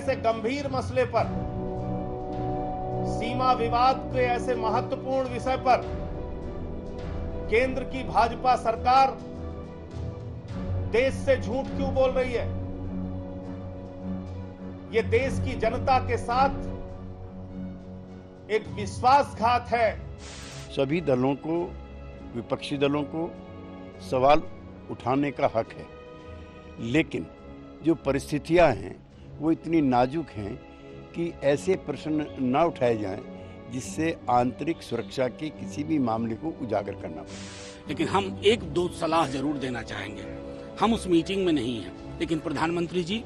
ऐसे गंभीर मसले पर, सीमा विवाद के ऐसे महत्वपूर्ण विषय पर केंद्र की भाजपा सरकार देश से झूठ क्यों बोल रही है? ये देश की जनता के साथ एक विश्वासघात है। सभी दलों को, विपक्षी दलों को सवाल उठाने का हक है, लेकिन जो परिस्थितियां हैं वो इतनी नाजुक हैं कि ऐसे प्रश्न न उठाए जाएं जिससे आंतरिक सुरक्षा के किसी भी मामले को उजागर करना पड़े। लेकिन हम एक दो सलाह जरूर देना चाहेंगे। हम उस मीटिंग में नहीं हैं, लेकिन प्रधानमंत्री जी,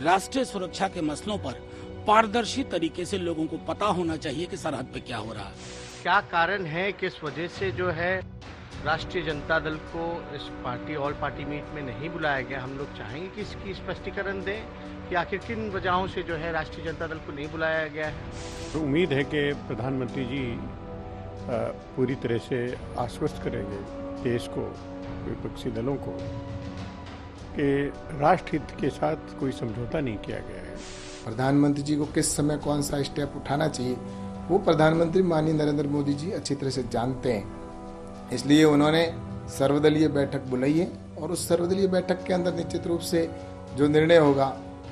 राष्ट्रीय सुरक्षा के मसलों पर पारदर्शी तरीके से लोगों को पता होना चाहिए कि सरहद पे क्या हो रहा है। क्या कारण है, किस वजह से जो है राष्ट्रीय जनता दल को इस पार्टी ऑल पार्टी मीट में नहीं बुलाया गया? हम लोग चाहेंगे कि इसकी स्पष्टीकरण दें कि आखिर किन वजहों से जो है राष्ट्रीय जनता दल को नहीं बुलाया गया है। तो उम्मीद है कि प्रधानमंत्री जी पूरी तरह से आश्वस्त करेंगे देश को, विपक्षी दलों को, कि राष्ट्रहित के साथ कोई समझौता नहीं किया गया है। प्रधानमंत्री जी को किस समय कौन सा स्टेप उठाना चाहिए वो प्रधानमंत्री माननीय नरेंद्र मोदी जी अच्छी तरह से जानते हैं। इसलिए उन्होंने सर्वदलीय बैठक बुलाई है और उस सर्वदलीय बैठक के अंदर निश्चित रूप से जो निर्णय होगा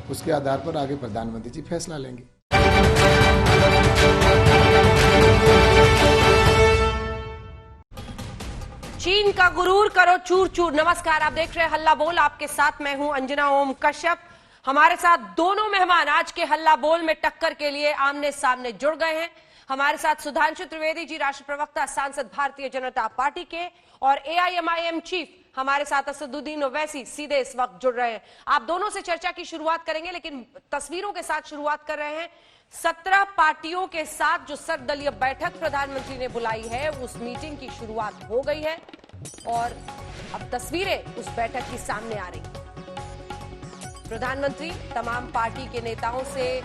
उसके आधार पर आगे प्रधानमंत्री जी फैसला लेंगे। चीन का गुरूर करो चूर चूर। नमस्कार, आप देख रहे हैं हल्ला बोल। आपके साथ मैं हूं अंजना ओम कश्यप। हमारे साथ दोनों मेहमान आज के हल्ला बोल में टक्कर के लिए आमने सामने जुड़ गए हैं। हमारे साथ सुधांशु त्रिवेदी जी, राष्ट्र प्रवक्ता, सांसद भारतीय जनता पार्टी के, और AIMIM चीफ हमारे साथ असदुद्दीन ओवैसी सीधे इस वक्त जुड़ रहे हैं। आप दोनों से चर्चा की शुरुआत करेंगे, लेकिन तस्वीरों के साथ शुरुआत कर रहे हैं। 17 पार्टियों के साथ जो सर्वदलीय बैठक प्रधानमंत्री ने बुलाई है, उस मीटिंग की शुरुआत हो गई है और अब तस्वीरें उस बैठक की सामने आ रही। प्रधानमंत्री तमाम पार्टी के नेताओं से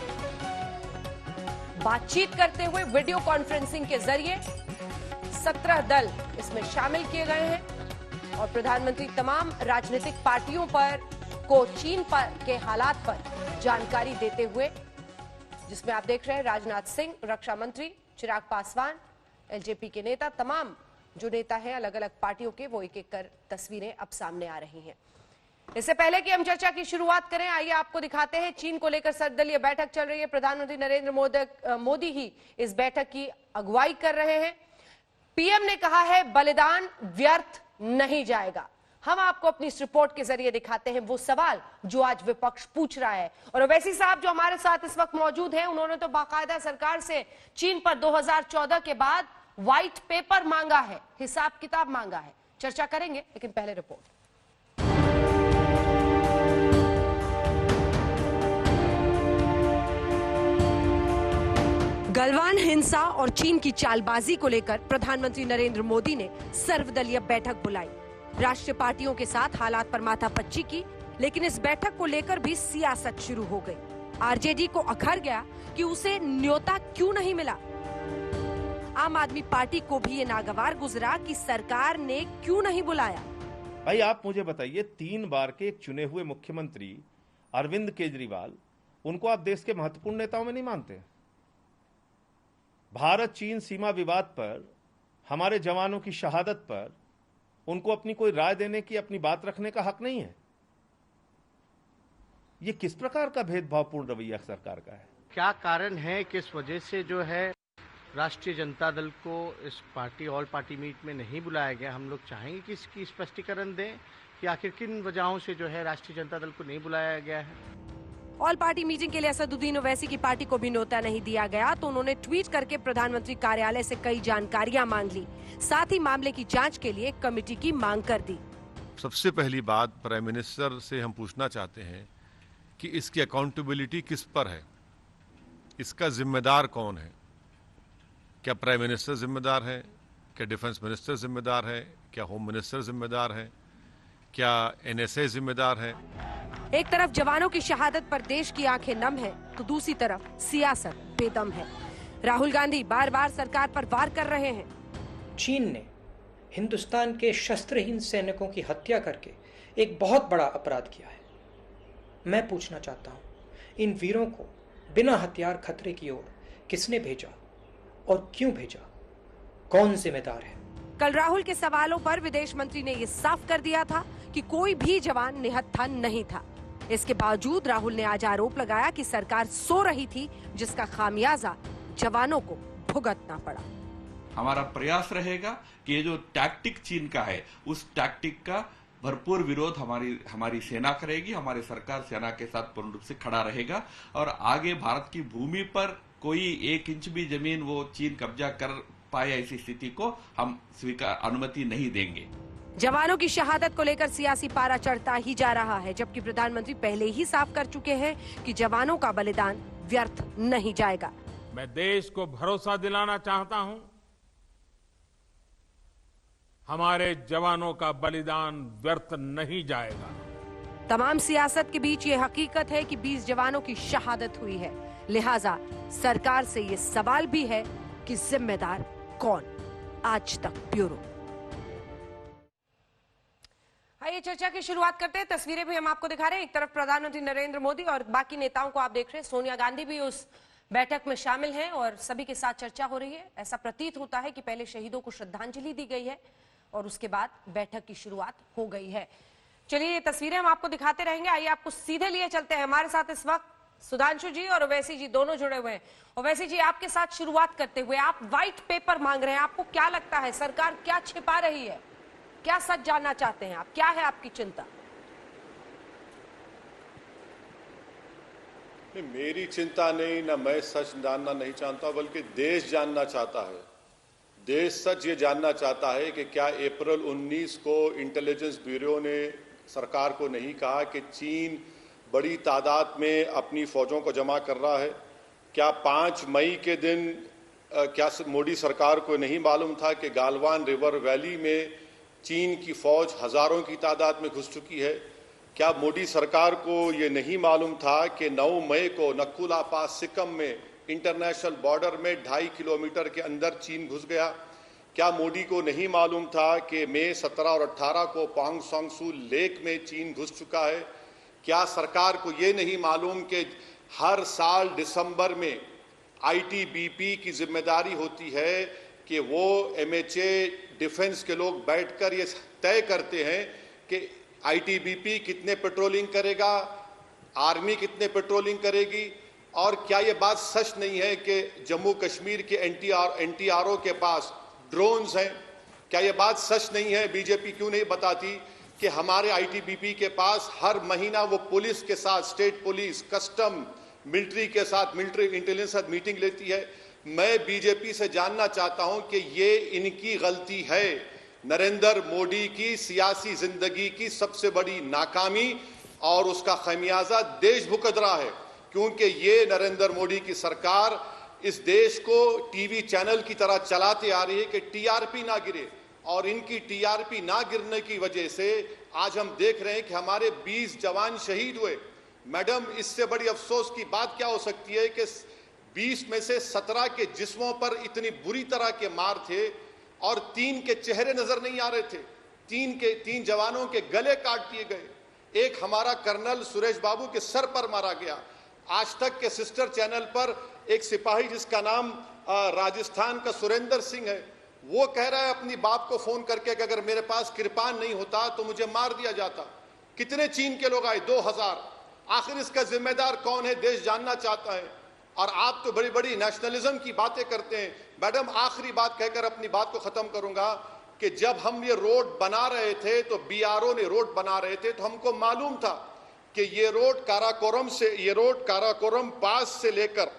बातचीत करते हुए वीडियो कॉन्फ्रेंसिंग के जरिए 17 दल इसमें शामिल किए गए हैं और प्रधानमंत्री तमाम राजनीतिक पार्टियों को चीन के हालात पर जानकारी देते हुए, जिसमें आप देख रहे हैं राजनाथ सिंह, रक्षा मंत्री, चिराग पासवान, LJP के नेता, तमाम जो नेता हैं अलग अलग पार्टियों के, वो एक एक कर तस्वीरें अब सामने आ रही हैं। इससे पहले कि हम चर्चा की शुरुआत करें, आइए आपको दिखाते हैं चीन को लेकर सर्वदलीय बैठक चल रही है। प्रधानमंत्री नरेंद्र मोदी ही इस बैठक की अगुवाई कर रहे हैं। PM ने कहा है बलिदान व्यर्थ नहीं जाएगा। हम आपको अपनी इस रिपोर्ट के जरिए दिखाते हैं वो सवाल जो आज विपक्ष पूछ रहा है। और ओवैसी साहब जो हमारे साथ इस वक्त मौजूद हैं, उन्होंने तो बाकायदा सरकार से चीन पर 2014 के बाद व्हाइट पेपर मांगा है, हिसाब किताब मांगा है। चर्चा करेंगे, लेकिन पहले रिपोर्ट। गलवान हिंसा और चीन की चालबाजी को लेकर प्रधानमंत्री नरेंद्र मोदी ने सर्वदलीय बैठक बुलाई। राष्ट्रीय पार्टियों के साथ हालात पर माथापच्ची की, लेकिन इस बैठक को लेकर भी सियासत शुरू हो गई। RJD को अखर गया कि उसे न्योता क्यों नहीं मिला। आम आदमी पार्टी को भी ये नागवार गुजरा कि सरकार ने क्यों नहीं बुलाया। भाई आप मुझे बताइए, 3 बार के एक चुने हुए मुख्यमंत्री अरविंद केजरीवाल, उनको आप देश के महत्वपूर्ण नेताओं में नहीं मानते? भारत चीन सीमा विवाद पर, हमारे जवानों की शहादत पर उनको अपनी कोई राय देने की, अपनी बात रखने का हक नहीं है? ये किस प्रकार का भेदभावपूर्ण रवैया सरकार का है? क्या कारण है, किस वजह से जो है राष्ट्रीय जनता दल को इस पार्टी ऑल पार्टी मीट में नहीं बुलाया गया? हम लोग चाहेंगे कि इसकी स्पष्टीकरण दें कि आखिर किन वजहों से जो है राष्ट्रीय जनता दल को नहीं बुलाया गया है। ऑल पार्टी मीटिंग के लिए असदुद्दीन ओवैसी की पार्टी को भी न्योता नहीं दिया गया, तो उन्होंने ट्वीट करके प्रधानमंत्री कार्यालय से कई जानकारियां मांग ली। साथ ही मामले की जांच के लिए कमेटी की मांग कर दी। सबसे पहली बात, प्राइम मिनिस्टर से हम पूछना चाहते हैं कि इसकी अकाउंटेबिलिटी किस पर है, इसका जिम्मेदार कौन है? क्या प्राइम मिनिस्टर जिम्मेदार है? क्या डिफेंस मिनिस्टर जिम्मेदार है? क्या होम मिनिस्टर जिम्मेदार है? क्या NSA जिम्मेदार है? एक तरफ जवानों की शहादत पर देश की आंखें नम है, तो दूसरी तरफ सियासत बेदम है। राहुल गांधी बार बार सरकार पर वार कर रहे हैं। चीन ने हिंदुस्तान के शस्त्रहीन सैनिकों की हत्या करके एक बहुत बड़ा अपराध किया है। मैं पूछना चाहता हूं, इन वीरों को बिना हथियार खतरे की ओर किसने भेजा और क्यों भेजा? कौन जिम्मेदार है? कल राहुल के सवालों पर विदेश मंत्री ने ये साफ कर दिया था कि कोई भी जवान निहत्था नहीं था। इसके बावजूद राहुल ने आज आरोप लगाया कि सरकार सो रही थी, जिसका खामियाजा जवानों को भुगतना पड़ा। हमारा प्रयास रहेगा कि ये जो टैक्टिक चीन का है, उस टैक्टिक का भरपूर विरोध हमारी सेना करेगी। हमारी सरकार सेना के साथ पूर्ण रूप से खड़ा रहेगा और आगे भारत की भूमि पर कोई 1 इंच भी जमीन वो चीन कब्जा कर पाए, ऐसी स्थिति को हम अनुमति नहीं देंगे। जवानों की शहादत को लेकर सियासी पारा चढ़ता ही जा रहा है, जबकि प्रधानमंत्री पहले ही साफ कर चुके हैं कि जवानों का बलिदान व्यर्थ नहीं जाएगा। मैं देश को भरोसा दिलाना चाहता हूं, हमारे जवानों का बलिदान व्यर्थ नहीं जाएगा। तमाम सियासत के बीच ये हकीकत है कि 20 जवानों की शहादत हुई है, लिहाजा सरकार से ये सवाल भी है कि जिम्मेदार कौन? आज तक ब्यूरो। आइए चर्चा की शुरुआत करते हैं। तस्वीरें भी हम आपको दिखा रहे हैं। एक तरफ प्रधानमंत्री नरेंद्र मोदी और बाकी नेताओं को आप देख रहे हैं। सोनिया गांधी भी उस बैठक में शामिल हैं और सभी के साथ चर्चा हो रही है। ऐसा प्रतीत होता है कि पहले शहीदों को श्रद्धांजलि दी गई है और उसके बाद बैठक की शुरुआत हो गई है। चलिए ये तस्वीरें हम आपको दिखाते रहेंगे। आइए आपको सीधे लिए चलते हैं। हमारे साथ इस वक्त सुधांशु जी और ओवैसी जी दोनों जुड़े हुए हैं। ओवैसी जी, आपके साथ शुरुआत करते हुए, आप व्हाइट पेपर मांग रहे हैं, आपको क्या लगता है सरकार क्या छिपा रही है? क्या सच जानना चाहते हैं आप? क्या है आपकी चिंता? नहीं, मेरी चिंता नहीं, ना मैं सच जानना नहीं चाहता, बल्कि देश जानना चाहता है। देश सच ये जानना चाहता है कि क्या अप्रैल 19 को इंटेलिजेंस ब्यूरो ने सरकार को नहीं कहा कि चीन बड़ी तादाद में अपनी फौजों को जमा कर रहा है? क्या 5 मई के दिन क्या मोदी सरकार को नहीं मालूम था कि गालवान रिवर वैली में चीन की फौज हजारों की तादाद में घुस चुकी है? क्या मोदी सरकार को ये नहीं मालूम था कि 9 मई को नक्कुला पास सिक्किम में इंटरनेशनल बॉर्डर में 2.5 किलोमीटर के अंदर चीन घुस गया? क्या मोदी को नहीं मालूम था कि मई 17 और 18 को पोंग सांग सू लेक में चीन घुस चुका है? क्या सरकार को ये नहीं मालूम कि हर साल दिसंबर में आईटीबीपी की जिम्मेदारी होती है कि वो एमएचए डिफेंस के लोग बैठकर ये तय करते हैं कि आईटीबीपी कितने पेट्रोलिंग करेगा, आर्मी कितने पेट्रोलिंग करेगी? और क्या ये बात सच नहीं है कि जम्मू कश्मीर के एनटीआरओ के पास ड्रोन्स हैं? क्या ये बात सच नहीं है? बीजेपी क्यों नहीं बताती कि हमारे आईटीबीपी के पास हर महीना वो पुलिस के साथ, स्टेट पुलिस, कस्टम, मिलिट्री के साथ, मिलिट्री इंटेलिजेंस साथ मीटिंग लेती है? मैं बीजेपी से जानना चाहता हूं कि ये इनकी गलती है। नरेंद्र मोदी की सियासी जिंदगी की सबसे बड़ी नाकामी और उसका खमियाजा देश भुगत रहा है, क्योंकि ये नरेंद्र मोदी की सरकार इस देश को टीवी चैनल की तरह चलाते आ रही है कि टीआरपी ना गिरे, और इनकी टीआरपी ना गिरने की वजह से आज हम देख रहे हैं कि हमारे 20 जवान शहीद हुए। मैडम, इससे बड़ी अफसोस की बात क्या हो सकती है कि 20 में से 17 के जिस्मों पर इतनी बुरी तरह के मार थे और 3 के चेहरे नजर नहीं आ रहे थे। 3 जवानों के गले काट दिए गए। एक हमारा कर्नल सुरेश बाबू के सर पर मारा गया। आज तक के सिस्टर चैनल पर एक सिपाही जिसका नाम राजस्थान का सुरेंद्र सिंह है, वो कह रहा है अपनी बाप को फोन करके कि अगर मेरे पास कृपान नहीं होता तो मुझे मार दिया जाता। कितने चीन के लोग आए? 2000। आखिर इसका जिम्मेदार कौन है? देश जानना चाहता है। और आप तो बड़ी बड़ी नेशनलिज्म की बातें करते हैं। मैडम, आखिरी बात कहकर अपनी बात को खत्म करूंगा कि जब हम ये रोड बना रहे थे तो बीआरओ ने रोड बना रहे थे तो हमको मालूम था कि ये रोड काराकोरम पास से लेकर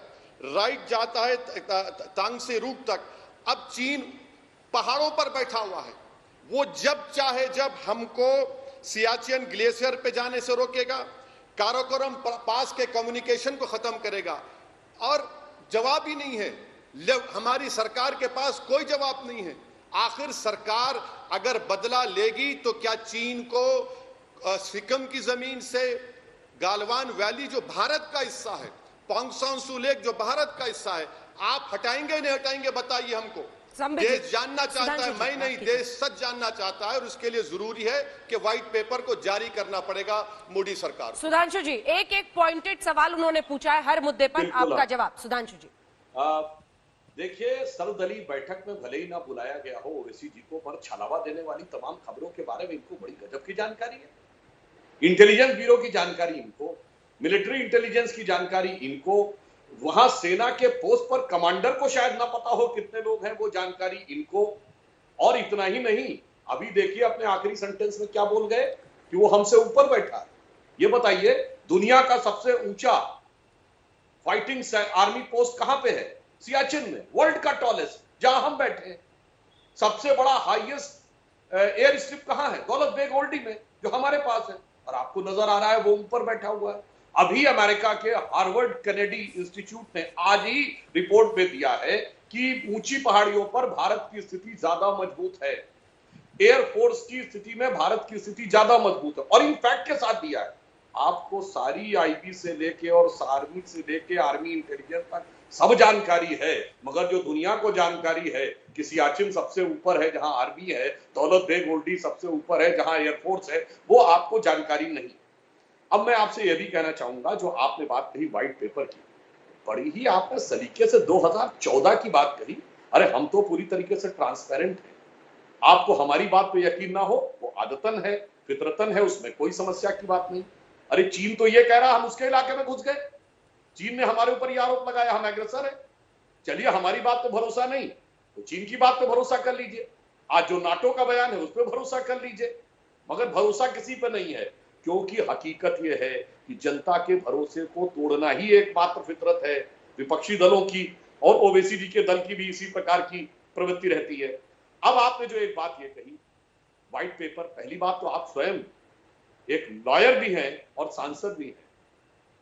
राइट जाता है तांगसे रूट तक। अब चीन पहाड़ों पर बैठा हुआ है। वो जब चाहे जब हमको सियाचिन ग्लेशियर पे जाने से रोकेगा, काराकोरम पास के कम्युनिकेशन को खत्म करेगा, और जवाब ही नहीं है। हमारी सरकार के पास कोई जवाब नहीं है। आखिर सरकार अगर बदला लेगी तो क्या चीन को सिक्किम की जमीन से, गालवान वैली जो भारत का हिस्सा है, पोंग सांग सू लेक जो भारत का हिस्सा है, आप हटाएंगे नहीं हटाएंगे? बताइए हमको। देश जानना चाहता है, मैं नहीं, देश सच जानना चाहता है और उसके लिए जरूरी है कि व्हाइट पेपर को जारी करना पड़ेगा मोदी सरकार। सुधांशु जी, एक एक पॉइंटेड सवाल उन्होंने पूछा है हर मुद्दे पर, आपका जवाब। सुधांशु जी, देखिए, सर्वदलीय बैठक में भले ही ना बुलाया गया हो ओवैसी जी को, पर छलावा देने वाली तमाम खबरों के बारे में इनको बड़ी गजब की जानकारी है। इंटेलिजेंस ब्यूरो की जानकारी इनको, मिलिट्री इंटेलिजेंस की जानकारी इनको, वहां सेना के पोस्ट पर कमांडर को शायद ना पता हो कितने लोग हैं, वो जानकारी इनको। और इतना ही नहीं, अभी देखिए अपने आखिरी सेंटेंस में क्या बोल गए कि वो हमसे ऊपर बैठा है। ये बताइए, दुनिया का सबसे ऊंचा फाइटिंग आर्मी पोस्ट कहां पे है? सियाचिन में। वर्ल्ड का टॉलेस्ट, जहां हम बैठे हैं। सबसे बड़ा हाईएस्ट एयर स्ट्रिप कहां है? दौलत बेग ओल्डी में, जो हमारे पास है। और आपको नजर आ रहा है वो ऊपर बैठा हुआ है। अभी अमेरिका के हार्वर्ड कैनेडी इंस्टीट्यूट ने आज ही रिपोर्ट में दिया है कि ऊंची पहाड़ियों पर भारत की स्थिति ज्यादा मजबूत है। एयरफोर्स की स्थिति में भारत की स्थिति ज्यादा मजबूत है, और इन फैक्ट के साथ दिया है। आपको सारी आईबी से लेके और आर्मी से लेके आर्मी इंटेलिजेंस तक सब जानकारी है, मगर जो दुनिया को जानकारी है कि सियाचिन सबसे ऊपर है जहां आर्मी है, दौलत बेग ओल्डी सबसे ऊपर है जहां एयरफोर्स है, वो आपको जानकारी नहीं। अब मैं आपसे यह भी कहना चाहूंगा, जो आपने बात कही व्हाइट पेपर की, बड़ी ही आपने सलीके से 2014 की बात कही। अरे हम तो पूरी तरीके से ट्रांसपेरेंट हैं। आपको हमारी बात पे यकीन ना हो, वो आदतन है, फितरतन है, उसमें कोई समस्या की बात नहीं। अरे चीन तो ये कह रहा हम उसके इलाके में घुस गए, चीन ने हमारे ऊपर यह आरोप लगाया हम एग्रेसर है। चलिए, हमारी बात पे भरोसा नहीं तो चीन की बात पे भरोसा कर लीजिए। आज जो नाटो का बयान है उस पर भरोसा कर लीजिए, मगर भरोसा किसी पे नहीं है, क्योंकि हकीकत यह है कि जनता के भरोसे को तोड़ना ही एकमात्र फितरत है। विपक्षी दलों की और ओवैसी जी के दल की भी इसी प्रकार की प्रवृत्ति रहती है। अब आपने जो एक बात ये कही व्हाइट पेपर, पहली बात तो आप स्वयं एक लॉयर भी हैं और सांसद भी हैं।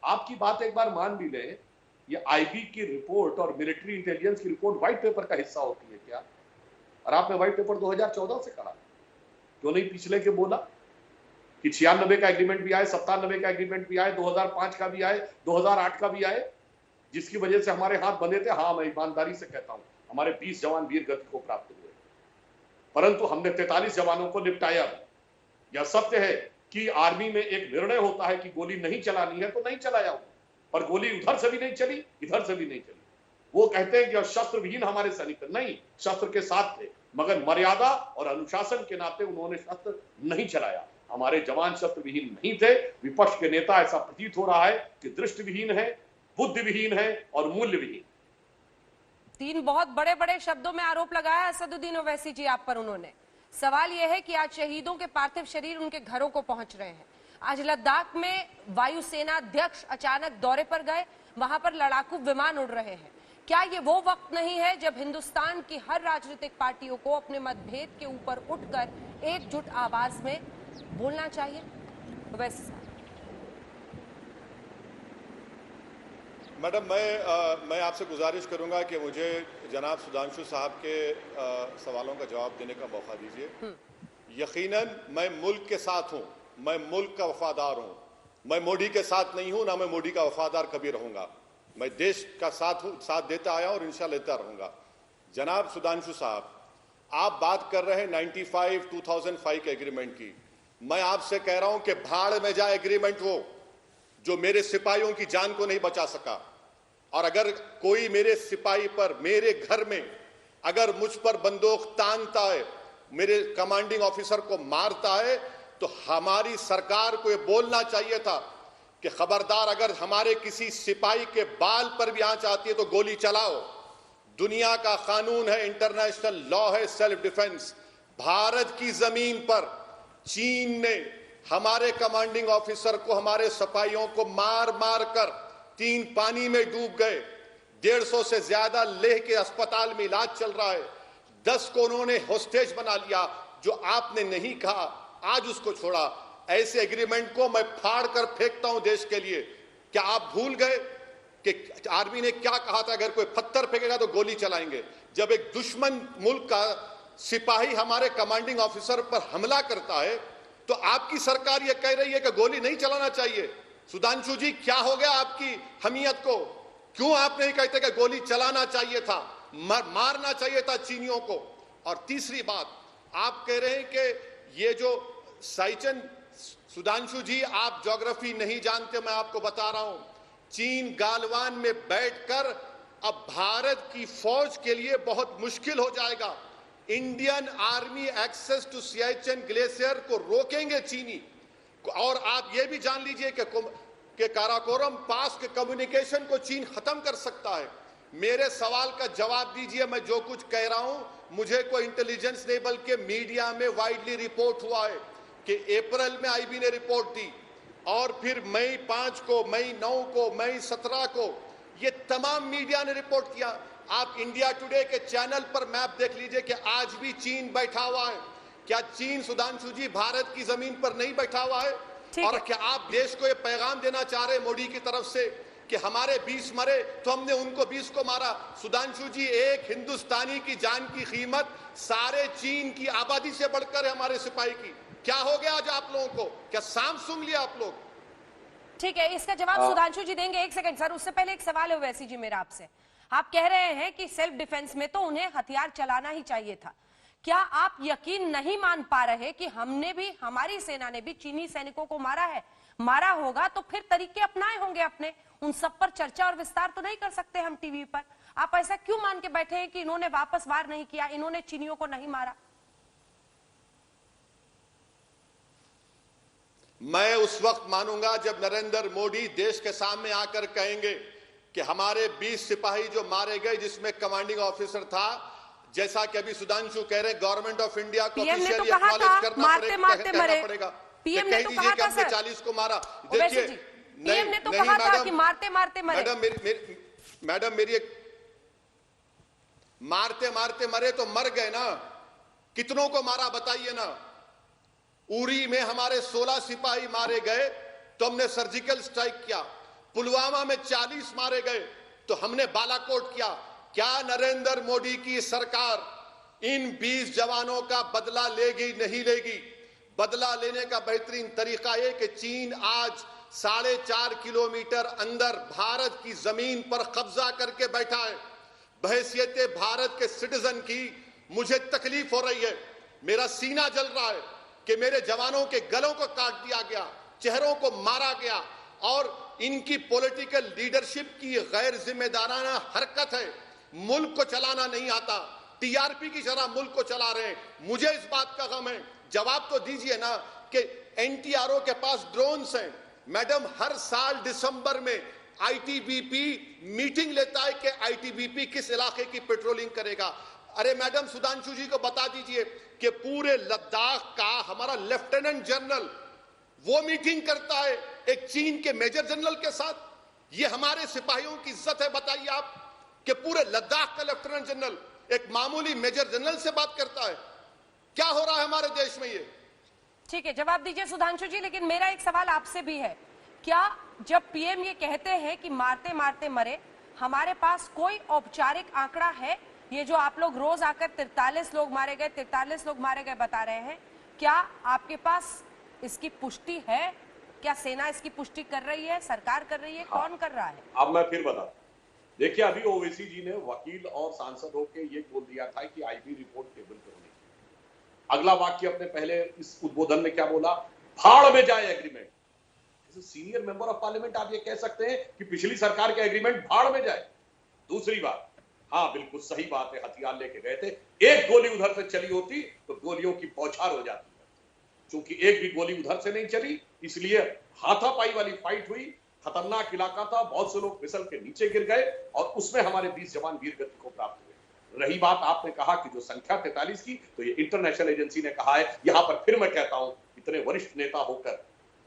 आपकी बात एक बार मान भी लें, ये आईबी की रिपोर्ट और मिलिट्री इंटेलिजेंस की रिपोर्ट व्हाइट पेपर का हिस्सा होती है क्या? और आपने व्हाइट पेपर 2014 से कहा, क्यों नहीं पिछले के बोला कि 96 का एग्रीमेंट भी आए, 97 का एग्रीमेंट भी आए, 2005 का भी आए, 2008 का भी आए, जिसकी वजह से हमारे हाथ बंधे थे। हाँ, मैं ईमानदारी से कहता हूं, हमारे 20 जवान वीर गति को प्राप्त हुए, परंतु हमने 43 जवानों को निपटाया। यह सत्य है कि आर्मी में एक निर्णय होता है कि गोली नहीं चलानी है तो नहीं चलाया, पर गोली उधर से भी नहीं चली, इधर से भी नहीं चली। वो कहते हैं कि शस्त्र विहीन हमारे सैनिक नहीं, शस्त्र के साथ थे, मगर मर्यादा और अनुशासन के नाते उन्होंने शस्त्र नहीं चलाया। हमारे जवान शस्त्र विहीन नहीं थे। विपक्ष के नेता ऐसा प्रतीत हो रहा है कि दृष्टि विहीन है, बुद्धि विहीन है और मूल्य विहीन। 3 बहुत बड़े बड़े शब्दों में आरोप लगाया असदुद्दीन ओवैसी जी आप पर। उन्होंने सवाल यह है कि आज शहीदों के पार्थिव शरीर उनके घरों को पहुंच रहे हैं। आज लद्दाख में वायुसेना अध्यक्ष अचानक दौरे पर गए, वहां पर लड़ाकू विमान उड़ रहे हैं। क्या ये वो वक्त नहीं है जब हिंदुस्तान की हर राजनीतिक पार्टियों को अपने मतभेद के ऊपर उठकर एकजुट आवाज में बोलना चाहिए? वैसे मैडम, मैं आपसे गुजारिश करूंगा कि मुझे जनाब सुधांशु साहब के सवालों का जवाब देने का मौका दीजिए। यकीनन मैं मुल्क के साथ हूं, मैं मुल्क का वफादार हूं। मैं मोदी के साथ नहीं हूं, ना मैं मोदी का वफादार कभी रहूंगा। मैं देश का साथ देता आया और इंशाल्लाह लेता रहूंगा। जनाब सुधांशु साहब, आप बात कर रहे हैं 2005 के एग्रीमेंट की। मैं आपसे कह रहा हूं कि भाड़ में जाए एग्रीमेंट वो जो मेरे सिपाहियों की जान को नहीं बचा सका। और अगर कोई मेरे सिपाही पर, मेरे घर में अगर मुझ पर बंदूक तानता है, मेरे कमांडिंग ऑफिसर को मारता है, तो हमारी सरकार को यह बोलना चाहिए था कि खबरदार, अगर हमारे किसी सिपाही के बाल पर भी आंच आती है तो गोली चलाओ। दुनिया का कानून है, इंटरनेशनल लॉ है, सेल्फ डिफेंस। भारत की जमीन पर चीन ने हमारे कमांडिंग ऑफिसर को, हमारे सिपाहियों को मार मार कर 3 पानी में डूब गए। 150 से ज्यादा लेह के अस्पताल में इलाज चल रहा है। 10 को उन्होंने होस्टेज बना लिया। जो आपने नहीं कहा, आज उसको छोड़ा। ऐसे एग्रीमेंट को मैं फाड़ कर फेंकता हूं देश के लिए। क्या आप भूल गए कि आर्मी ने क्या कहा था? अगर कोई पत्थर फेंकेगा तो गोली चलाएंगे। जब एक दुश्मन मुल्क का सिपाही हमारे कमांडिंग ऑफिसर पर हमला करता है तो आपकी सरकार यह कह रही है कि गोली नहीं चलाना चाहिए। सुधांशु जी, क्या हो गया आपकी हमीयत को? क्यों आप नहीं कहते कि गोली चलाना चाहिए था? मारना चाहिए था चीनियों को। और तीसरी बात, आप कह रहे हैं कि ये जो साइचन सुधांशु जी, आप ज्योग्राफी नहीं जानते, मैं आपको बता रहा हूं, चीन गालवान में बैठकर अब भारत की फौज के लिए बहुत मुश्किल हो जाएगा। Indian army access to Siachen glacier को रोकेंगे चीनी। और आप ये भी जान लीजिए कि काराकोरम पास के कम्युनिकेशन को चीन खत्म कर सकता है। मेरे सवाल का जवाब दीजिए, मैं जो कुछ कह रहा हूं मुझे कोई इंटेलिजेंस नहीं बल्कि मीडिया में वाइडली रिपोर्ट हुआ है कि अप्रैल में आईबी ने रिपोर्ट दी और फिर मई 5 को, मई 9 को, मई 17 को ये तमाम मीडिया ने रिपोर्ट किया। आप इंडिया टुडे के चैनल पर मैप देख लीजिए कि आज भी चीन बैठा हुआ है। क्या चीन, सुधांशु जी, भारत की जमीन पर नहीं बैठा हुआ है? और क्या आप देश को ये पैगाम देना चाह रहे मोदी की तरफ से कि हमारे 20 मरे तो हमने उनको 20 को मारा? सुधांशु जी, एक हिंदुस्तानी की जान की कीमत सारे चीन की आबादी से बढ़कर है हमारे सिपाही की। क्या हो गया आज आप लोगों को? क्या सांप सूंघ लिया आप लोग? ठीक है, इसका जवाब सुधांशु जी देंगे। एक सेकंड सर, उससे पहले एक सवाल है वैसी जी मेरा आपसे। आप कह रहे हैं कि सेल्फ डिफेंस में तो उन्हें हथियार चलाना ही चाहिए था। क्या आप यकीन नहीं मान पा रहे कि हमने भी, हमारी सेना ने भी चीनी सैनिकों को मारा है? मारा होगा तो फिर तरीके अपनाए होंगे अपने, उन सब पर चर्चा और विस्तार तो नहीं कर सकते हम टीवी पर। आप ऐसा क्यों मान के बैठे हैं कि इन्होंने वापस वार नहीं किया, इन्होंने चीनियों को नहीं मारा? मैं उस वक्त मानूंगा जब नरेंद्र मोदी देश के सामने आकर कहेंगे कि हमारे 20 सिपाही जो मारे गए, जिसमें कमांडिंग ऑफिसर था, जैसा कि अभी सुधांशु कह रहे हैं, गवर्नमेंट ऑफ इंडिया को ऑफिशियली एक्नॉलेज करना पड़ेगा। पीएम ने तो कहा था सर, 40 को मारा। देखिए, पीएम ने तो कहा था कि मारते मारते मरे। मैडम मेरी एक, मारते मारते मरे तो मर गए ना, कितनों को मारा बताइए ना। उरी में हमारे 16 सिपाही मारे गए तो हमने सर्जिकल स्ट्राइक किया। पुलवामा में 40 मारे गए तो हमने बालाकोट किया। क्या नरेंद्र मोदी की सरकार इन 20 जवानों का बदला लेगी? नहीं लेगी। बदला लेने का बेहतरीन तरीका यह कि चीन आज 4.5 किलोमीटर अंदर भारत की जमीन पर कब्जा करके बैठा है। बहैसियत भारत के सिटीजन की मुझे तकलीफ हो रही है, मेरा सीना जल रहा है कि मेरे जवानों के गलों को काट दिया गया, चेहरों को मारा गया और इनकी पॉलिटिकल लीडरशिप की गैर जिम्मेदाराना हरकत है। मुल्क को चलाना नहीं आता, टीआरपी की तरह मुल्क को चला रहे हैं। मुझे इस बात का गम है। जवाब तो दीजिए ना कि एनटीआरओ के पास ड्रोन्स हैं। मैडम, हर साल दिसंबर में आईटीबीपी मीटिंग लेता है कि आईटीबीपी किस इलाके की पेट्रोलिंग करेगा। अरे मैडम, सुधांशु जी को बता दीजिए कि पूरे लद्दाख का हमारा लेफ्टिनेंट जनरल वो मीटिंग करता है एक चीन के मेजर जनरल के साथ। ये हमारे सिपाहियों की इज्जत है? बताइए आप कि पूरे लद्दाख का लेफ्टिनेंट जनरल एक मामूली मेजर जनरल से बात करता है। क्या हो रहा है हमारे देश में? ये ठीक है, जवाब दीजिए सुधांशु जी। लेकिन मेरा एक सवाल आपसे भी है, क्या जब पीएम ये कहते हैं कि मारते मारते मरे, हमारे पास कोई औपचारिक आंकड़ा है? ये जो आप लोग रोज आकर 43 लोग मारे गए, 43 लोग मारे गए बता रहे हैं, क्या आपके पास इसकी पुष्टि है? क्या सेना इसकी पुष्टि कर रही है, सरकार कर रही है, कौन कर रहा है? अब मैं फिर बता, देखिए अभी ओवैसी जी ने वकील और सांसद होकर ये बोल दिया था कि आईबी रिपोर्ट टेबल पर होनी। अगला वाक्य अपने पहले इस उद्बोधन में क्या बोला? भाड़ में जाए agreement. Senior member of parliament आप ये कह सकते हैं कि पिछली सरकार के एग्रीमेंट भाड़ में जाए। दूसरी बात, हाँ बिल्कुल सही बात है, हथियार लेके गए थे, एक गोली उधर से चली होती तो गोलियों की बौछार हो जाती है। क्योंकि एक भी गोली उधर से नहीं चली, इसलिए हाथापाई वाली फाइट हुई। खतरनाक इलाका था, बहुत से लोग फिसल के नीचे गिर गए और उसमें हमारे 20 जवान वीर गति को प्राप्त हुए। रही बात आपने कहा कि जो संख्या 43 की, तो ये इंटरनेशनल एजेंसी ने कहा है। यहां पर फिर मैं कहता हूं, इतने वरिष्ठ नेता होकर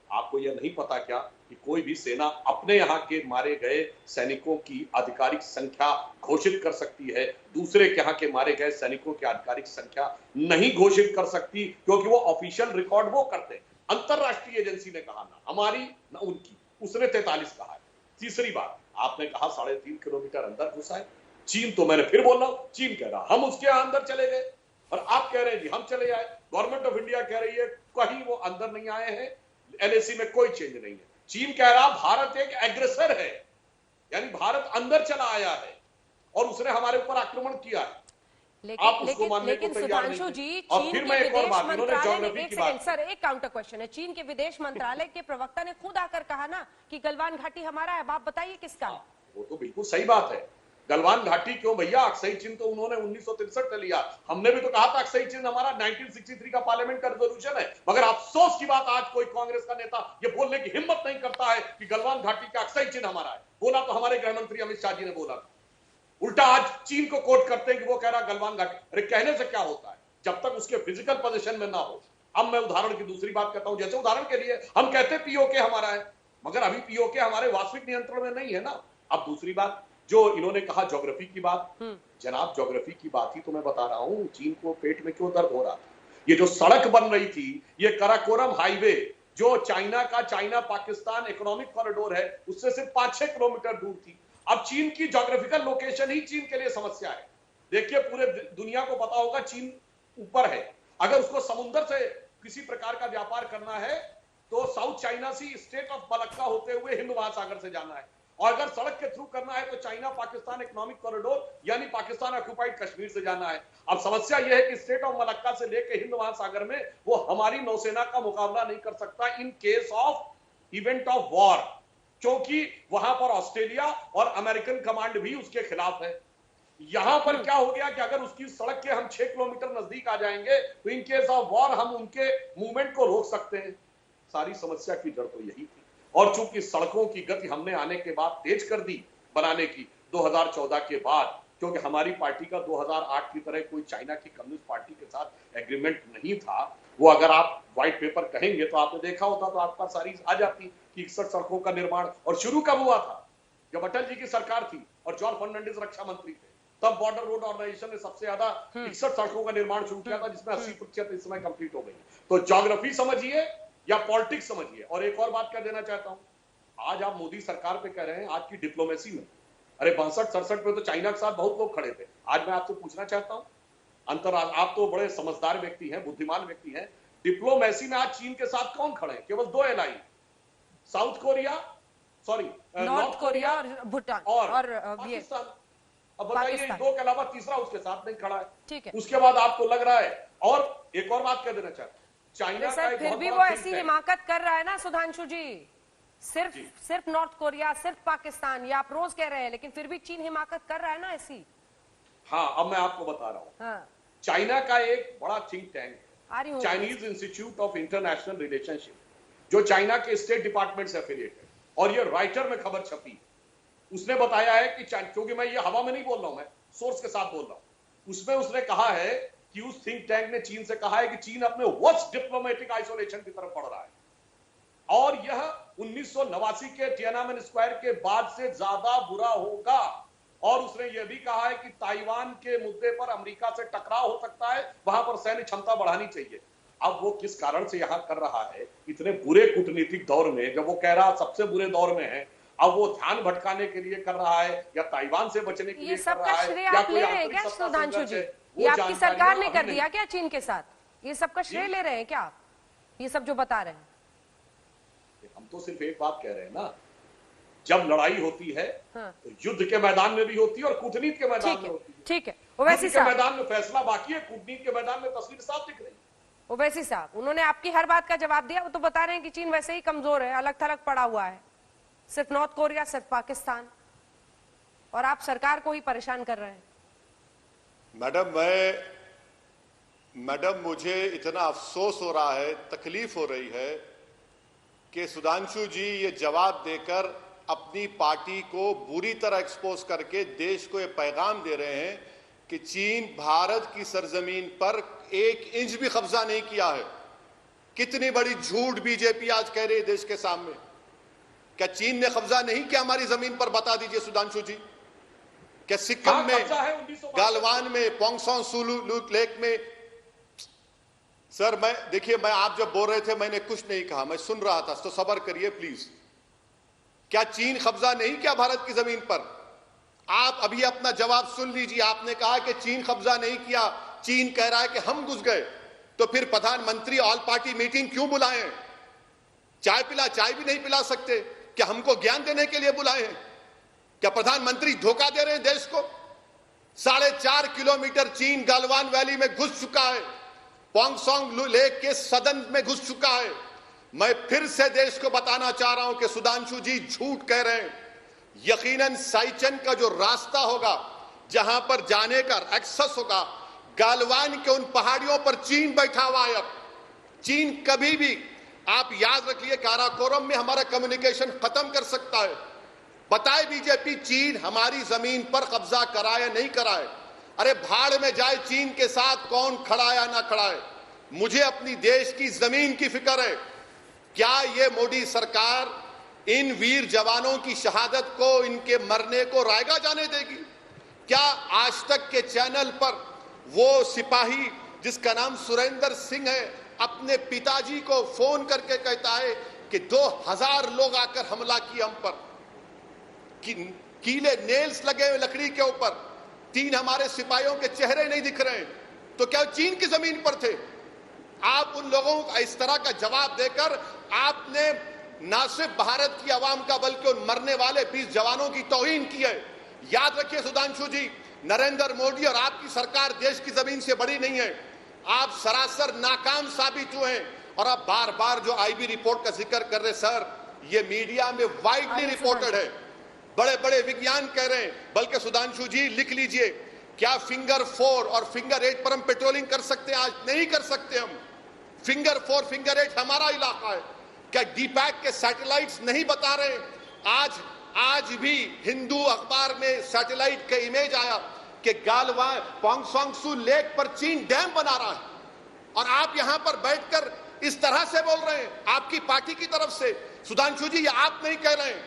आपको यह नहीं पता क्या कि कोई भी सेना अपने यहाँ के मारे गए सैनिकों की आधिकारिक संख्या घोषित कर सकती है, दूसरे के यहाँ के मारे गए सैनिकों की आधिकारिक संख्या नहीं घोषित कर सकती, क्योंकि वो ऑफिशियल रिकॉर्ड वो करते हैं। अंतरराष्ट्रीय एजेंसी ने कहा, ना हमारी ना उनकी, उसने 43 कहा है। तीसरी बात, आपने कहा 3.5 किलोमीटर अंदर घुसा है चीन, तो मैंने फिर बोल रहा हूं, चीन कह रहा हम उसके यहां अंदर चले गए और आप कह रहे हैं जी हम चले आए। गवर्नमेंट ऑफ इंडिया कह रही है कहीं वो अंदर नहीं आए हैं, एलएसी में कोई चेंज नहीं है। चीन कह रहा भारत एक एग्रेसर है, यानी भारत अंदर चला आया है। और उसने हमारे ऊपर आक्रमण किया है। लेकिन सुधांशु जी, चीन के विदेश मंत्रालय ने, एक सेकंड सर, एक काउंटर क्वेश्चन है। चीन के विदेश मंत्रालय के प्रवक्ता ने खुद आकर कहा ना कि गलवान घाटी हमारा है। आप बताइए किसका? वो तो बिल्कुल सही बात है। गलवान घाटी क्यों भैया, अक्साई चिन्ह तो उन्होंने 1963 में लिया। हमने भी तो कहा था अक्साई चिन्ह हमारा 1963 का पार्लियामेंट का रेजोल्यूशन है। मगर अफसोस की बात, आज कोई कांग्रेस का नेता ये बोलने की हिम्मत नहीं करता है कि गलवान घाटी का अक्साई चिन्ह हमारा है। बोला तो हमारे गृह मंत्री अमित शाह जी ने बोला था। उल्टा आज चीन को कोट करते हैं कि वो कह रहा गलवान घाटी। अरे कहने से क्या होता है जब तक उसके फिजिकल पोजीशन में ना हो। अब मैं उदाहरण की दूसरी बात कहता हूं। जैसे उदाहरण के लिए हम कहते हैं पीओके हमारा है, मगर अभी पीओके हमारे वास्तविक नियंत्रण में नहीं है ना। अब दूसरी बात जो इन्होंने कहा ज्योग्राफी की बात, जनाब ज्योग्राफी की बात ही तो मैं बता रहा हूं। चीन को पेट में क्यों दर्द हो रहा था? ये जो सड़क बन रही थी, ये कराकोरम हाईवे जो चाइना का, चाइना पाकिस्तान इकोनॉमिक कॉरिडोर है, उससे सिर्फ 5-6 किलोमीटर दूर थी। अब चीन की ज्योग्राफिकल लोकेशन ही चीन के लिए समस्या है। देखिए पूरे दुनिया को पता होगा चीन ऊपर है। अगर उसको समुद्र से किसी प्रकार का व्यापार करना है तो South China Sea, state of Malacca होते हुए हिंद महासागर से जाना है। और अगर सड़क के थ्रू करना है तो चाइना पाकिस्तान इकोनॉमिक कॉरिडोर यानी पाकिस्तान ऑक्युपाइड कश्मीर से जाना है। अब समस्या यह है कि स्टेट ऑफ मलक्का से लेकर हिंद महासागर में वो हमारी नौसेना का मुकाबला नहीं कर सकता in case of event of war, क्योंकि वहां पर ऑस्ट्रेलिया और अमेरिकन कमांड भी उसके खिलाफ है। यहां पर क्या हो गया कि अगर उसकी सड़क के हम 6 किलोमीटर नजदीक आ जाएंगे तो इन केस ऑफ वॉर हम उनके मूवमेंट को रोक सकते हैं। सारी समस्या की जड़ तो यही थी। और चूंकि सड़कों की गति हमने आने के बाद तेज कर दी बनाने की 2014 के बाद, क्योंकि हमारी पार्टी का 2008 की तरह कोई चाइना की कम्युनिस्ट पार्टी के साथ एग्रीमेंट नहीं था। वो अगर आप व्हाइट पेपर कहेंगे तो आपने देखा होता तो आपका सारी आ जाती कि 61 सड़कों का निर्माण। और शुरू कब हुआ था? जब अटल जी की सरकार थी और जॉर्ज फर्नांडिस रक्षा मंत्री थे, तब बॉर्डर रोड ऑर्गेनाइजेशन ने सबसे ज्यादा 61 सड़कों का निर्माण शुरू किया था, जिसमें 80% इस समय कंप्लीट हो गई। तो ज्योग्राफी समझिए या पॉलिटिक्स समझिए। और एक और बात कह देना चाहता हूं, आज आप मोदी सरकार पे कह रहे हैं आज की डिप्लोमेसी में, अरे 62-67 में तो चाइना के साथ बहुत लोग खड़े थे। आज मैं आपसे पूछना चाहता हूं, आप तो बड़े समझदार व्यक्ति हैं, बुद्धिमान व्यक्ति हैं, डिप्लोमेसी में आज चीन के साथ कौन खड़े हैं? केवल 2 एलआई, South Korea, sorry North Korea और भूटान और पाकिस्तान। अब बताइए इन 2 के अलावा तीसरा उसके साथ नहीं खड़ा है। ठीक है। उसके बाद आपको लग रहा है। और एक और बात कह देना चाहता हूं, चाइना का एक फिर भी वो ऐसी हिमाकत कर रहा है ना सुधांशु जी, सिर्फ नॉर्थ कोरिया, सिर्फ पाकिस्तान, ये आप रोज कह रहे हैं, लेकिन फिर भी चीन हिमाकत कर रहा है ना ऐसी। हाँ, अब मैं आपको बता रहा हूँ। हाँ। चाइना का एक बड़ा थिंक टैंक है, Chinese institute of international relationship, जो चाइना के स्टेट डिपार्टमेंट से एफिलिएटेड, और ये राइटर में खबर छपी। उसने बताया है कि क्योंकि मैं ये हवा में नहीं बोल रहा हूं, मैं सोर्स के साथ बोल रहा हूं, उसमें उसने कहा है कि उस थिंक टैंक ने चीन से कहा है कि चीन अपने वर्स्ट डिप्लोमेटिक आइसोलेशन की तरफ बढ़ रहा है और यह 1989 के तियाननमेन स्क्वायर के बाद से ज्यादा बुरा होगा। और उसने यह भी कहा है कि ताइवान के मुद्दे पर अमेरिका से टकराव हो सकता है, वहां पर सैन्य क्षमता बढ़ानी चाहिए। अब वो किस कारण से यहां कर रहा है इतने बुरे कूटनीतिक दौर में, जब वो कह रहा सबसे बुरे दौर में है, अब वो ध्यान भटकाने के लिए कर रहा है या ताइवान से बचने के लिए कर रहा है, या कोई आंतरिक सुधांशु जी, ये आपकी सरकार ने कर दिया क्या चीन के साथ? ये सबका श्रेय ले रहे हैं क्या आप, ये सब जो बता रहे हैं? हम तो सिर्फ एक बात कह रहे हैं ना, जब लड़ाई होती है तो युद्ध के मैदान में भी होती है और कूटनीति के मैदान में होती है। ठीक है, ओवैसी साहब, मैदान में फैसला बाकी है, कूटनीति के मैदान में तस्वीर साफ दिख रही है। ओवैसी साहब, उन्होंने आपकी हर बात का जवाब दिया। वो तो बता रहे हैं कि चीन वैसे ही कमजोर है, अलग थलग पड़ा हुआ है, सिर्फ नॉर्थ कोरिया, सिर्फ पाकिस्तान, और आप सरकार को ही परेशान कर रहे हैं। मैडम मुझे इतना अफसोस हो रहा है, तकलीफ हो रही है कि सुधांशु जी ये जवाब देकर अपनी पार्टी को बुरी तरह एक्सपोज करके देश को ये पैगाम दे रहे हैं कि चीन भारत की सरजमीन पर 1 इंच भी कब्जा नहीं किया है। कितनी बड़ी झूठ बीजेपी आज कह रही है देश के सामने। क्या चीन ने कब्जा नहीं किया हमारी जमीन पर? बता दीजिए सुधांशु जी। क्या सिक्किम में, गालवान में, पोंगसोंग सुलू लेक में? सर मैं आप जब बोल रहे थे मैंने कुछ नहीं कहा, मैं सुन रहा था, तो सब्र करिए प्लीज। क्या चीन कब्जा नहीं किया भारत की जमीन पर? आप अभी अपना जवाब सुन लीजिए। आपने कहा कि चीन कब्जा नहीं किया, चीन कह रहा है कि हम घुस गए, तो फिर प्रधानमंत्री ऑल पार्टी मीटिंग क्यों बुलाए? चाय भी नहीं पिला सकते? क्या हमको ज्ञान देने के लिए बुलाए हैं? क्या प्रधानमंत्री धोखा दे रहे हैं देश को? 4.5 किलोमीटर चीन गलवान वैली में घुस चुका है, पोंगसोंग लेक के सदन में घुस चुका है। मैं फिर से देश को बताना चाह रहा हूं कि सुधांशु जी झूठ कह रहे हैं। यकीनन साइचन का जो रास्ता होगा, जहां पर जाने का एक्सेस होगा, गालवान के उन पहाड़ियों पर चीन बैठा हुआ है। अब चीन कभी भी, आप याद रखिए, काराकोरम में हमारा कम्युनिकेशन खत्म कर सकता है। बताए बीजेपी चीन हमारी जमीन पर कब्जा कराए नहीं कराए। अरे भाड़ में जाए चीन के साथ कौन खड़ा या ना खड़ा है। मुझे अपनी देश की जमीन की फिक्र है। क्या ये मोदी सरकार इन वीर जवानों की शहादत को, इनके मरने को रायगा जाने देगी? क्या आज तक के चैनल पर वो सिपाही जिसका नाम सुरेंद्र सिंह है, अपने पिताजी को फोन करके कहता है कि 2000 लोग आकर हमला किए हम पर, कीले नेल्स लगे हुए लकड़ी के ऊपर, 3 हमारे सिपाहियों के चेहरे नहीं दिख रहे हैं, तो क्या चीन की जमीन पर थे? आप उन लोगों को इस तरह का जवाब देकर आपने ना सिर्फ भारत की आवाम का बल्कि उन मरने वाले 20 जवानों की तौहीन की है। याद रखिए सुधांशु जी, नरेंद्र मोदी और आपकी सरकार देश की जमीन से बड़ी नहीं है। आप सरासर नाकाम साबित हुए हैं। और आप बार बार जो आईबी रिपोर्ट का जिक्र कर रहे सर, ये मीडिया में वाइडली रिपोर्टेड है, बड़े बड़े विज्ञान कह रहे हैं। बल्कि सुधांशु जी लिख लीजिए, क्या फिंगर 4 और फिंगर 8 पर हम पेट्रोलिंग कर सकते हैं? आज नहीं कर सकते हम। फिंगर 4 फिंगर 8 हमारा इलाका है। क्या डीपैक के सैटेलाइट्स नहीं बता रहे? आज भी हिंदू अखबार में सैटेलाइट का इमेज आया कि गालवान पोंगसोंग लेक पर चीन डैम बना रहा है और आप यहां पर बैठकर इस तरह से बोल रहे हैं आपकी पार्टी की तरफ से। सुधांशु जी, ये आप नहीं कह रहे हैं,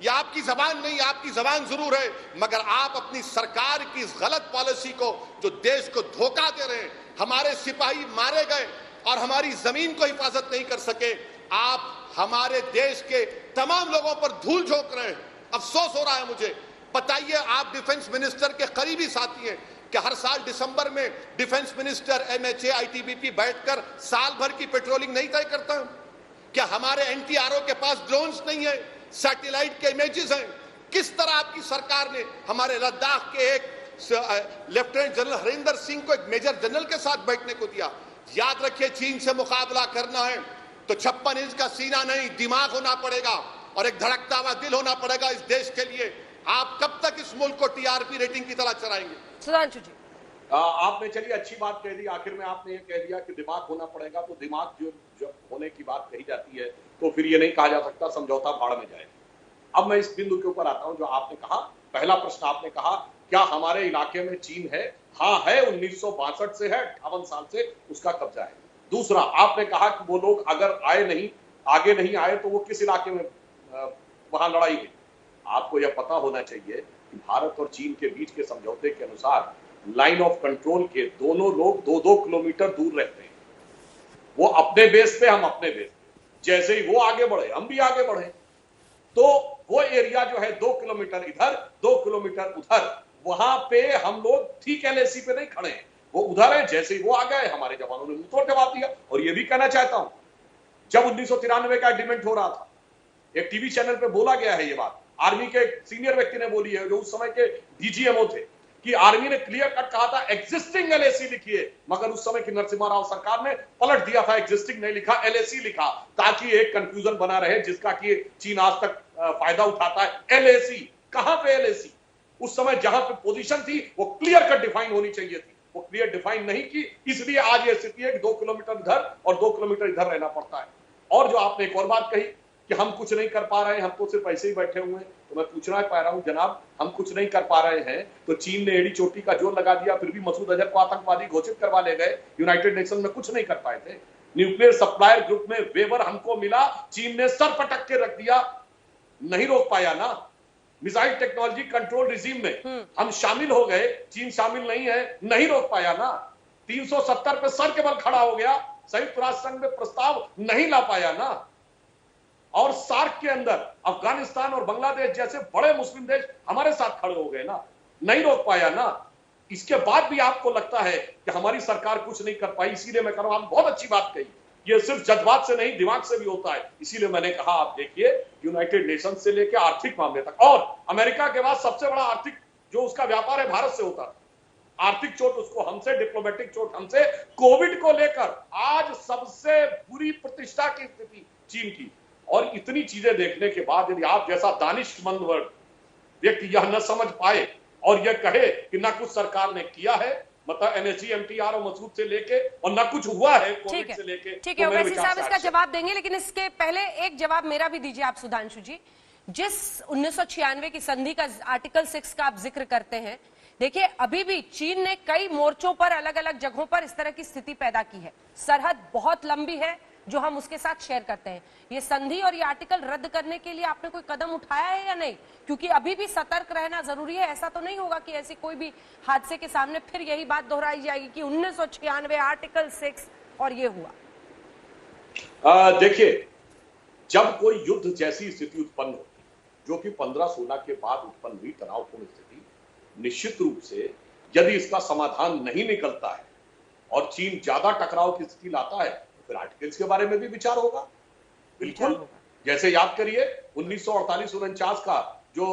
ये आपकी जबान नहीं, आपकी जबान जरूर है, मगर आप अपनी सरकार की इस गलत पॉलिसी को, जो देश को धोखा दे रहे हैं, हमारे सिपाही मारे गए और हमारी जमीन को हिफाजत नहीं कर सके, आप हमारे देश के तमाम लोगों पर धूल झोंक रहे हैं। अफसोस हो रहा है मुझे। बताइए, आप डिफेंस मिनिस्टर के करीबी साथी हैं कि हर साल दिसंबर में डिफेंस मिनिस्टर, एमएचए, आईटीबीपी बैठकर साल भर की पेट्रोलिंग नहीं तय करता? क्या हमारे एनटीआरओ के पास ड्रोन्स नहीं है, सैटेलाइट के इमेजेस हैं? किस तरह आपकी सरकार ने हमारे लद्दाख के एक लेफ्टिनेंट जनरल हरिंदर सिंह को एक मेजर जनरल के साथ बैठने को दिया? याद रखिए, चीन से मुकाबला करना है तो 56 इंच का सीना नहीं, दिमाग होना पड़ेगा और एक धड़कता हुआ दिल होना पड़ेगा इस देश के लिए। आप कब तक इस मुल्क को टीआरपी रेटिंग की तरह चलाएंगे? सुधांशु जी, आपने चलिए अच्छी बात कह दी। आखिर में आपने ये कह दिया कि दिमाग होना पड़ेगा, तो दिमाग जब होने की बात कही जाती है तो फिर ये नहीं कहा जा सकता समझौता भाड़ में जाए। अब मैं इस बिंदु के ऊपर आता हूं जो आपने कहा। पहला प्रश्न आपने कहा, क्या हमारे इलाके में चीन है? हाँ है, 1962 से है, 58 साल से उसका कब्जा है। दूसरा, आपने कहा कि वो लोग अगर आगे नहीं आए तो वो किस इलाके में वहां लड़ाई हुई। आपको यह पता होना चाहिए कि भारत और चीन के बीच के समझौते के अनुसार लाइन ऑफ कंट्रोल के दोनों लोग 2-2 किलोमीटर दूर रहते हैं। वो अपने बेस पे, हम अपने बेस पे। जैसे ही वो आगे बढ़े हम भी आगे बढ़े, तो वो एरिया जो है 2 किलोमीटर इधर 2 किलोमीटर उधर, वहां पे हम लोग ठीक एलएसी पे नहीं खड़े हैं, वो उधर है। जैसे ही वो आ गए हमारे जवानों ने मुंहतोड़ जवाब दिया। और ये भी कहना चाहता हूं, जब 1993 का एग्रीमेंट हो रहा था, एक टीवी चैनल पे बोला गया है ये बात, आर्मी के सीनियर व्यक्ति ने बोली है जो उस समय के डीजीएमओ थे, कि आर्मी ने क्लियर कट कहा था एग्जिस्टिंग एलएसी लिखिए, मगर उस समय की नरसिम्हा राव सरकार ने पलट दिया था, एग्जिस्टिंग नहीं लिखा, एलएसी लिखा, ताकि एक कंफ्यूजन बना रहे जिसका कि चीन आज तक फायदा उठाता है। एलएसी कहां पे? एलएसी उस समय जहां पे पोजीशन थी वो क्लियर कट डिफाइन होनी चाहिए थी, वो क्लियर डिफाइन नहीं की, इसलिए आज ये स्थिति है कि 2 किलोमीटर इधर और 2 किलोमीटर इधर रहना पड़ता है। और जो आपने एक और बात कही कि हम कुछ नहीं कर पा रहे हैं, हम तो सिर्फ ऐसे ही बैठे हुए हैं, तो मैं पूछना पा रहा हूं जनाब, हम कुछ नहीं कर पा रहे हैं तो चीन ने एड़ी चोटी का जोर लगा दिया, फिर भी मसूद अजहर को आतंकवादी घोषित करवा ले गए, यूनाइटेड नेशन में कुछ नहीं कर पाए थे। न्यूक्लियर सप्लायर ग्रुप में वेवर हमको मिला, चीन ने सर पटक के रख दिया, नहीं रोक पाया ना। मिसाइल टेक्नोलॉजी कंट्रोल रिजीम में हम शामिल हो गए, चीन शामिल नहीं है, नहीं रोक पाया ना। 370 पे सर के बल खड़ा हो गया, संयुक्त राष्ट्र संघ में प्रस्ताव नहीं ला पाया ना। और सार्क के अंदर अफगानिस्तान और बांग्लादेश जैसे बड़े मुस्लिम देश हमारे साथ खड़े हो गए ना, नहीं रोक पाया ना। इसके बाद भी आपको लगता है कि हमारी सरकार कुछ नहीं कर पाई, इसीलिए मैं कह रहा हूं, बहुत अच्छी बात कही, ये सिर्फ जज्बात से नहीं दिमाग से भी होता है। इसीलिए मैंने कहा, आप देखिए यूनाइटेड नेशन से लेकर आर्थिक मामले तक, और अमेरिका के बाद सबसे बड़ा आर्थिक जो उसका व्यापार है भारत से होता था, आर्थिक चोट उसको हमसे, डिप्लोमेटिक चोट हमसे। कोविड को लेकर आज सबसे बुरी प्रतिष्ठा की स्थिति चीन की, और इतनी चीजें देखने के बाद यदि आप जैसा दानिशमंद व्यक्ति यह न समझ पाए और यह कहे कि ना कुछ सरकार ने किया है, मतलब एनएसजी, एमटीआर और मसूद से लेके, और ना कुछ हुआ है कोविड से लेके। ठीक है, ओवैसी साहब इसका जवाब देंगे, लेकिन इसके पहले एक जवाब मेरा भी दीजिए आप सुधांशु जी। जिस 1996 की संधि का आर्टिकल 6 का आप जिक्र करते हैं, देखिए अभी भी चीन ने कई मोर्चों पर, अलग अलग जगहों पर इस तरह की स्थिति पैदा की है। सरहद बहुत लंबी है जो हम उसके साथ शेयर करते हैं। ये संधि और ये आर्टिकल रद्द करने के लिए आपने कोई कदम उठाया है या नहीं? क्योंकि अभी भी सतर्क रहना जरूरी है। ऐसा तो नहीं होगा कि ऐसी कोई भी हादसे के सामने फिर यही बात दोहराई जाएगी कि 1996 आर्टिकल 6 और ये हुआ। देखिए, जब कोई युद्ध जैसी स्थिति उत्पन्न होती, जो कि 15-16 के बाद उत्पन्न हुई तनावपूर्ण स्थिति, निश्चित रूप से यदि इसका समाधान नहीं निकलता है और चीन ज्यादा टकराव की स्थिति लाता है, तो फिर आर्टिकल्स के बारे में भी विचार होगा। बिल्कुल, जैसे याद करिए 1948-49 का जो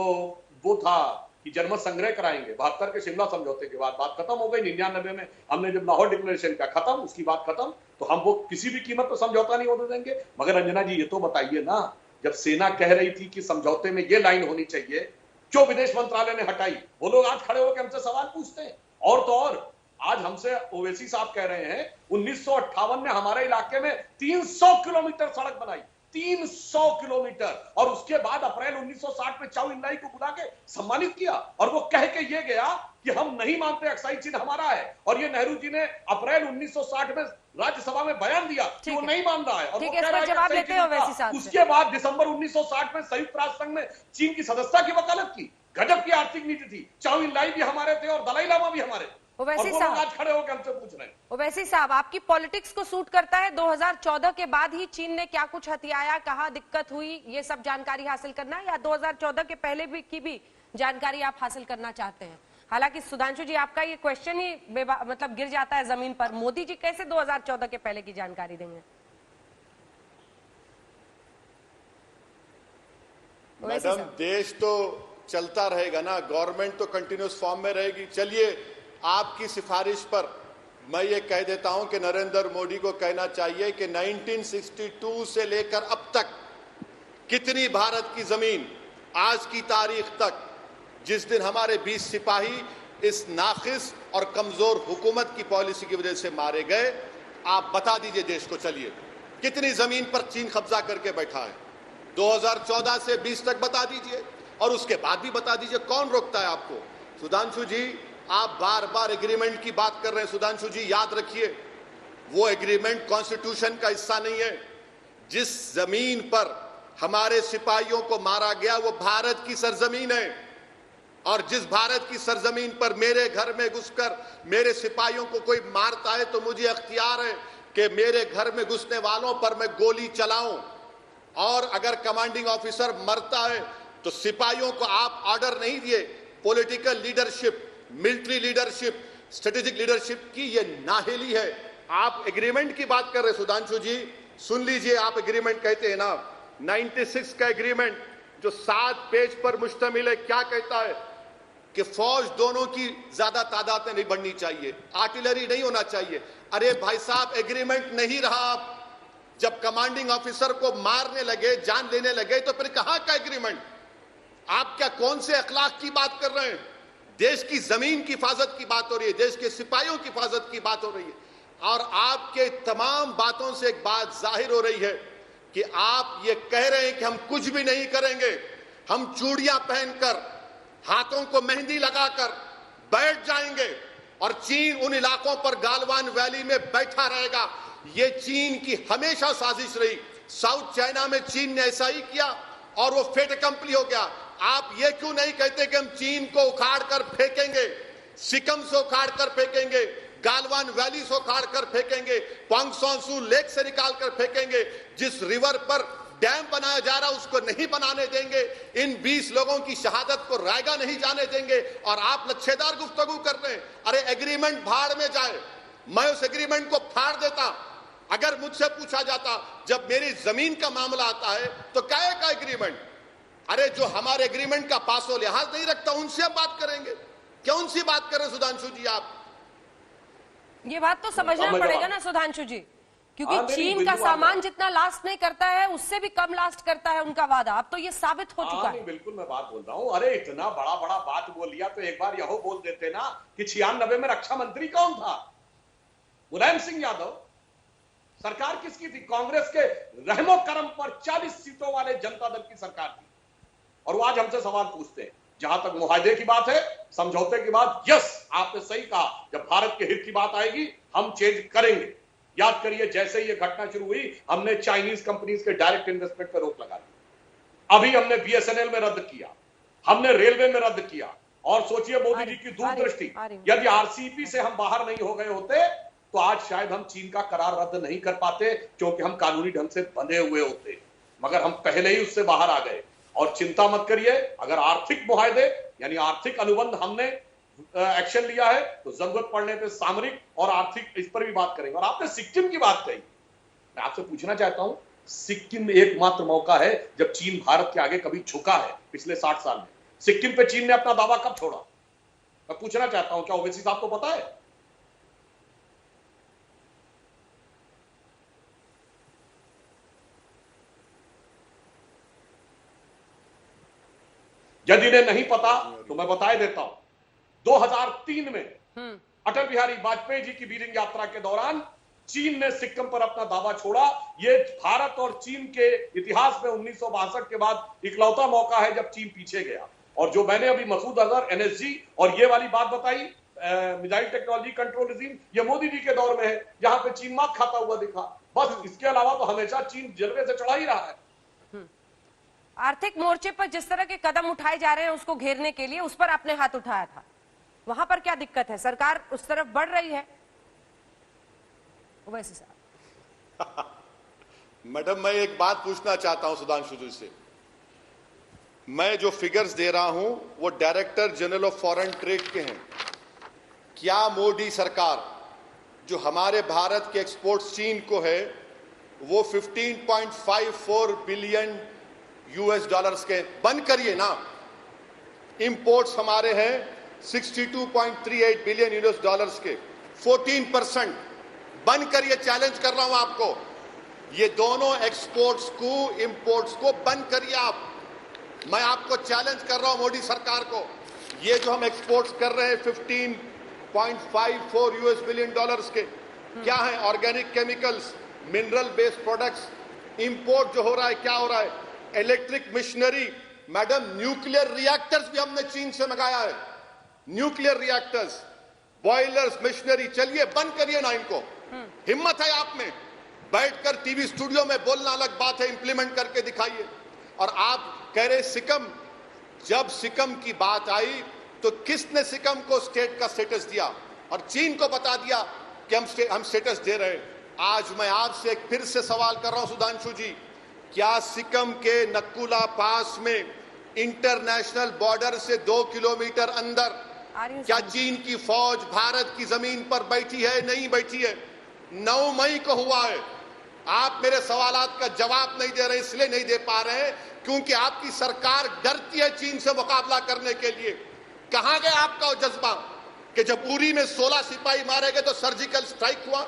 वो था कि जनमत संग्रह कराएंगे, 72 के शिमला समझौते के बाद बात खत्म हो गई। 99 में हमने जब लाहौर डिक्लेरेशन का खत्म, उसकी बात खत्म, तो हम वो किसी भी कीमत पर समझौता नहीं होने देंगे। मगर अंजना जी, ये तो बताइए ना, जब सेना कह रही थी कि समझौते में ये लाइन होनी चाहिए, जो विदेश मंत्रालय ने हटाई, वो लोग आज खड़े होकर हमसे सवाल पूछते हैं। और तो और आज हमसे ओवैसी साहब कह रहे हैं 1958 में हमारे इलाके में 300 किलोमीटर सड़क बनाई, 300 किलोमीटर, और उसके बाद अप्रैल 1960 में चाउ इन लाई को बुला के सम्मानित किया, और वो कह के ये गया कि हम नहीं मानते अक्साई चीन हमारा है। और ये नेहरू जी ने अप्रैल 1960 में राज्यसभा में बयान दिया कि वो नहीं मान रहा है, और वो कह रहा है जवाब लेते हैं ओवैसी साहब। उसके बाद दिसंबर 1960 में संयुक्त राष्ट्र संघ में चीन की सदस्यता की वकालत की। गजब की आर्थिक नीति थी। चाउ इन लाई भी हमारे थे और दलाई लामा भी हमारे। ओवैसी साहब आज खड़े होकर हमसे पूछ रहे हैं। ओवैसी साहब, आपकी पॉलिटिक्स को सूट करता है 2014 के बाद ही चीन ने क्या कुछ हथियाया, कहां दिक्कत हुई, ये सब जानकारी हासिल करना, या 2014 के पहले भी की भी जानकारी आप हासिल करना चाहते हैं? हालांकि सुधांशु जी, आपका ये क्वेश्चन ही मतलब गिर जाता है जमीन पर। मोदी जी कैसे 2014 के पहले की जानकारी देंगे? मैडम, देश तो चलता रहेगा ना, गवर्नमेंट तो कंटिन्यूस फॉर्म में रहेगी। चलिए, आपकी सिफारिश पर मैं ये कह देता हूं कि नरेंद्र मोदी को कहना चाहिए कि 1962 से लेकर अब तक कितनी भारत की जमीन आज की तारीख तक, जिस दिन हमारे 20 सिपाही इस नाखिस और कमजोर हुकूमत की पॉलिसी की वजह से मारे गए, आप बता दीजिए देश को। चलिए, कितनी जमीन पर चीन कब्जा करके बैठा है 2014 से 20 तक बता दीजिए, और उसके बाद भी बता दीजिए। कौन रोकता है आपको? सुधांशु जी, आप बार बार एग्रीमेंट की बात कर रहे हैं। सुधांशु जी, याद रखिए, वो एग्रीमेंट कॉन्स्टिट्यूशन का हिस्सा नहीं है। जिस जमीन पर हमारे सिपाहियों को मारा गया वो भारत की सरजमीन है, और जिस भारत की सरजमीन पर मेरे घर में घुसकर मेरे सिपाहियों को कोई मारता है तो मुझे अख्तियार है कि मेरे घर में घुसने वालों पर मैं गोली चलाऊं, और अगर कमांडिंग ऑफिसर मरता है तो सिपाहियों को आप ऑर्डर नहीं दिए। Political leadership, military leadership, strategic leadership की ये नाहेली है। आप एग्रीमेंट की बात कर रहे हैं सुधांशु जी, सुन लीजिए। आप एग्रीमेंट कहते हैं ना, 96 का एग्रीमेंट जो 7 पेज पर मुश्तमिल है, क्या कहता है कि फौज दोनों की ज्यादा तादाद में नहीं बढ़नी चाहिए, आर्टिलरी नहीं होना चाहिए। अरे भाई साहब, एग्रीमेंट नहीं रहा। आप जब कमांडिंग ऑफिसर को मारने लगे, जान लेने लगे, तो फिर कहां का एग्रीमेंट? आप क्या कौन से अखलाक की बात कर रहे हैं? देश की जमीन की हिफाजत की बात हो रही है, देश के सिपाहियों की हिफाजत की बात हो रही है। और आपके तमाम बातों से एक बात जाहिर हो रही है कि आप ये कह रहे हैं कि हम कुछ भी नहीं करेंगे, हम चूड़ियां पहनकर, हाथों को मेहंदी लगाकर बैठ जाएंगे और चीन उन इलाकों पर गालवान वैली में बैठा रहेगा। ये चीन की हमेशा साजिश रही। साउथ चाइना में चीन ने ऐसा ही किया और वो फेट कंपनी हो गया। आप ये क्यों नहीं कहते कि हम चीन को उखाड़ कर फेंकेंगे, सिकम से उखाड़ कर फेंकेंगे, गालवान वैली से उखाड़ कर फेंकेंगे, पोंगसोंसू लेक से निकाल कर फेंकेंगे। जिस रिवर पर डैम बनाया जा रहा उसको नहीं बनाने देंगे। इन 20 लोगों की शहादत को रायगा नहीं जाने देंगे, और आप लच्छेदार गुफ्तगू कर रहे हैं। अरे एग्रीमेंट भाड़ में जाए, मैं उस एग्रीमेंट को फाड़ देता। अगर मुझसे पूछा जाता, जब मेरी जमीन का मामला आता है तो क्या का एग्रीमेंट? अरे जो हमारे एग्रीमेंट का पासो लिहाज नहीं रखता, उनसे हम बात करेंगे। क्या उनसे बात कर रहे सुधांशु जी? आप ये बात तो समझना पड़ेगा ना सुधांशु जी, क्योंकि हाँ, चीन का सामान जितना लास्ट नहीं करता है उससे भी कम लास्ट करता है उनका वादा। अब तो ये साबित हो चुका है। बिल्कुल मैं बात बोल रहा हूँ। अरे इतना बड़ा बड़ा बात बोल लिया तो एक बार यह बोल देते ना कि 96 में रक्षा मंत्री कौन था? मुलायम सिंह यादव। सरकार किसकी थी? कांग्रेस के रहमो करम पर 40 सीटों वाले जनता दल की सरकार थी। और वो आज हमसे सवाल पूछते हैं। जहां तक मुआहदे की बात है, समझौते की बात, यस आपने सही कहा, जब भारत के हित की बात आएगी हम चेंज करेंगे। याद करिए जैसे ये घटना शुरू हुई हमने चाइनीज कंपनीज के डायरेक्ट इन्वेस्टमेंट पर रोक लगा दी। अभी हमने बीएसएनएल में रद्द किया, हमने रेलवे में रद्द किया। और सोचिए मोदी जी की दूरदृष्टि, यदि आरसीईपी से हम बाहर नहीं हो गए होते तो आज शायद हम चीन का करार रद्द नहीं कर पाते, क्योंकि हम कानूनी ढंग से बंधे हुए होते। मगर हम पहले ही उससे बाहर आ गए। और चिंता मत करिए, अगर आर्थिक मुआहदे यानी आर्थिक अनुबंध हमने एक्शन लिया है तो जरूरत पड़ने पे सामरिक और आर्थिक इस पर भी बात करेंगे। और आपने सिक्किम की बात कही, मैं आपसे पूछना चाहता हूं, सिक्किम में एकमात्र मौका है जब चीन भारत के आगे कभी झुका है पिछले 60 साल में। सिक्किम पे चीन ने अपना दावा कब छोड़ा? मैं पूछना चाहता हूं, क्या ओवैसी साहब को पता है? यदि इन्हें नहीं पता तो मैं बता देता हूं। 2003 में अटल बिहारी वाजपेयी जी की बीजिंग यात्रा के दौरान चीन ने सिक्किम पर अपना दावा छोड़ा। ये भारत और चीन के इतिहास में 1962 के बाद इकलौता मौका है जब चीन पीछे गया। और जो मैंने अभी मसूद अजहर, एनएसजी और ये वाली बात बताई, मिसाइल टेक्नोलॉजी कंट्रोल रिजीम, ये मोदी जी के दौर में है जहां पे चीन मात खाता हुआ दिखा। बस इसके अलावा तो हमेशा चीन जलवे से चढ़ा ही रहा है। आर्थिक मोर्चे पर जिस तरह के कदम उठाए जा रहे हैं उसको घेरने के लिए, उस पर आपने हाथ उठाया था, वहां पर क्या दिक्कत है? सरकार उस तरफ बढ़ रही है। वैसे साहब मैडम, मैं एक बात पूछना चाहता हूं सुधांशु जी से। मैं जो फिगर्स दे रहा हूं वो director general of foreign trade के हैं। क्या मोदी सरकार जो हमारे भारत के एक्सपोर्ट्स चीन को है वो 15.54 बिलियन यूएस डॉलर्स के बंद करिए ना। इंपोर्ट्स हमारे हैं 62.38 बिलियन यूएस डॉलर्स के, 14% बंद करिए। चैलेंज कर रहा हूं आपको, ये दोनों एक्सपोर्ट्स को इंपोर्ट्स को बंद करिए आप। मैं आपको चैलेंज कर रहा हूं मोदी सरकार को। ये जो हम एक्सपोर्ट्स कर रहे हैं 15.54 यूएस बिलियन डॉलर्स के, क्या है? Organic chemicals, mineral based products. Import जो हो रहा है, क्या हो रहा है? Electric machinery. Madam, nuclear reactors भी हमने चीन से मंगाया है। Nuclear reactors, boilers, machinery. चलिए बंद करिए ना इनको। हिम्मत है आप में, बैठकर टीवी स्टूडियो में बोलना अलग बात है, इंप्लीमेंट करके दिखाइए। और आप कह रहे सिक्किम, जब सिक्किम की बात आई तो किसने सिक्किम को स्टेट का स्टेटस दिया? और चीन को बता दिया कि हम स्टेटस दे रहे हैं। आज मैं आपसे एक फिर से सवाल कर रहा हूं सुधांशु जी, क्या सिक्किम के नक्कुला पास में इंटरनेशनल बॉर्डर से 2 किलोमीटर अंदर क्या चीन की फौज भारत की जमीन पर बैठी है? नहीं बैठी है। 9 मई को हुआ है। आप मेरे सवालात का जवाब नहीं दे रहे, इसलिए नहीं दे पा रहे हैं क्योंकि आपकी सरकार डरती है चीन से मुकाबला करने के लिए। कहां गया आपका वो जज्बा कि जब उरी में 16 सिपाही मारे गए तो सर्जिकल स्ट्राइक हुआ,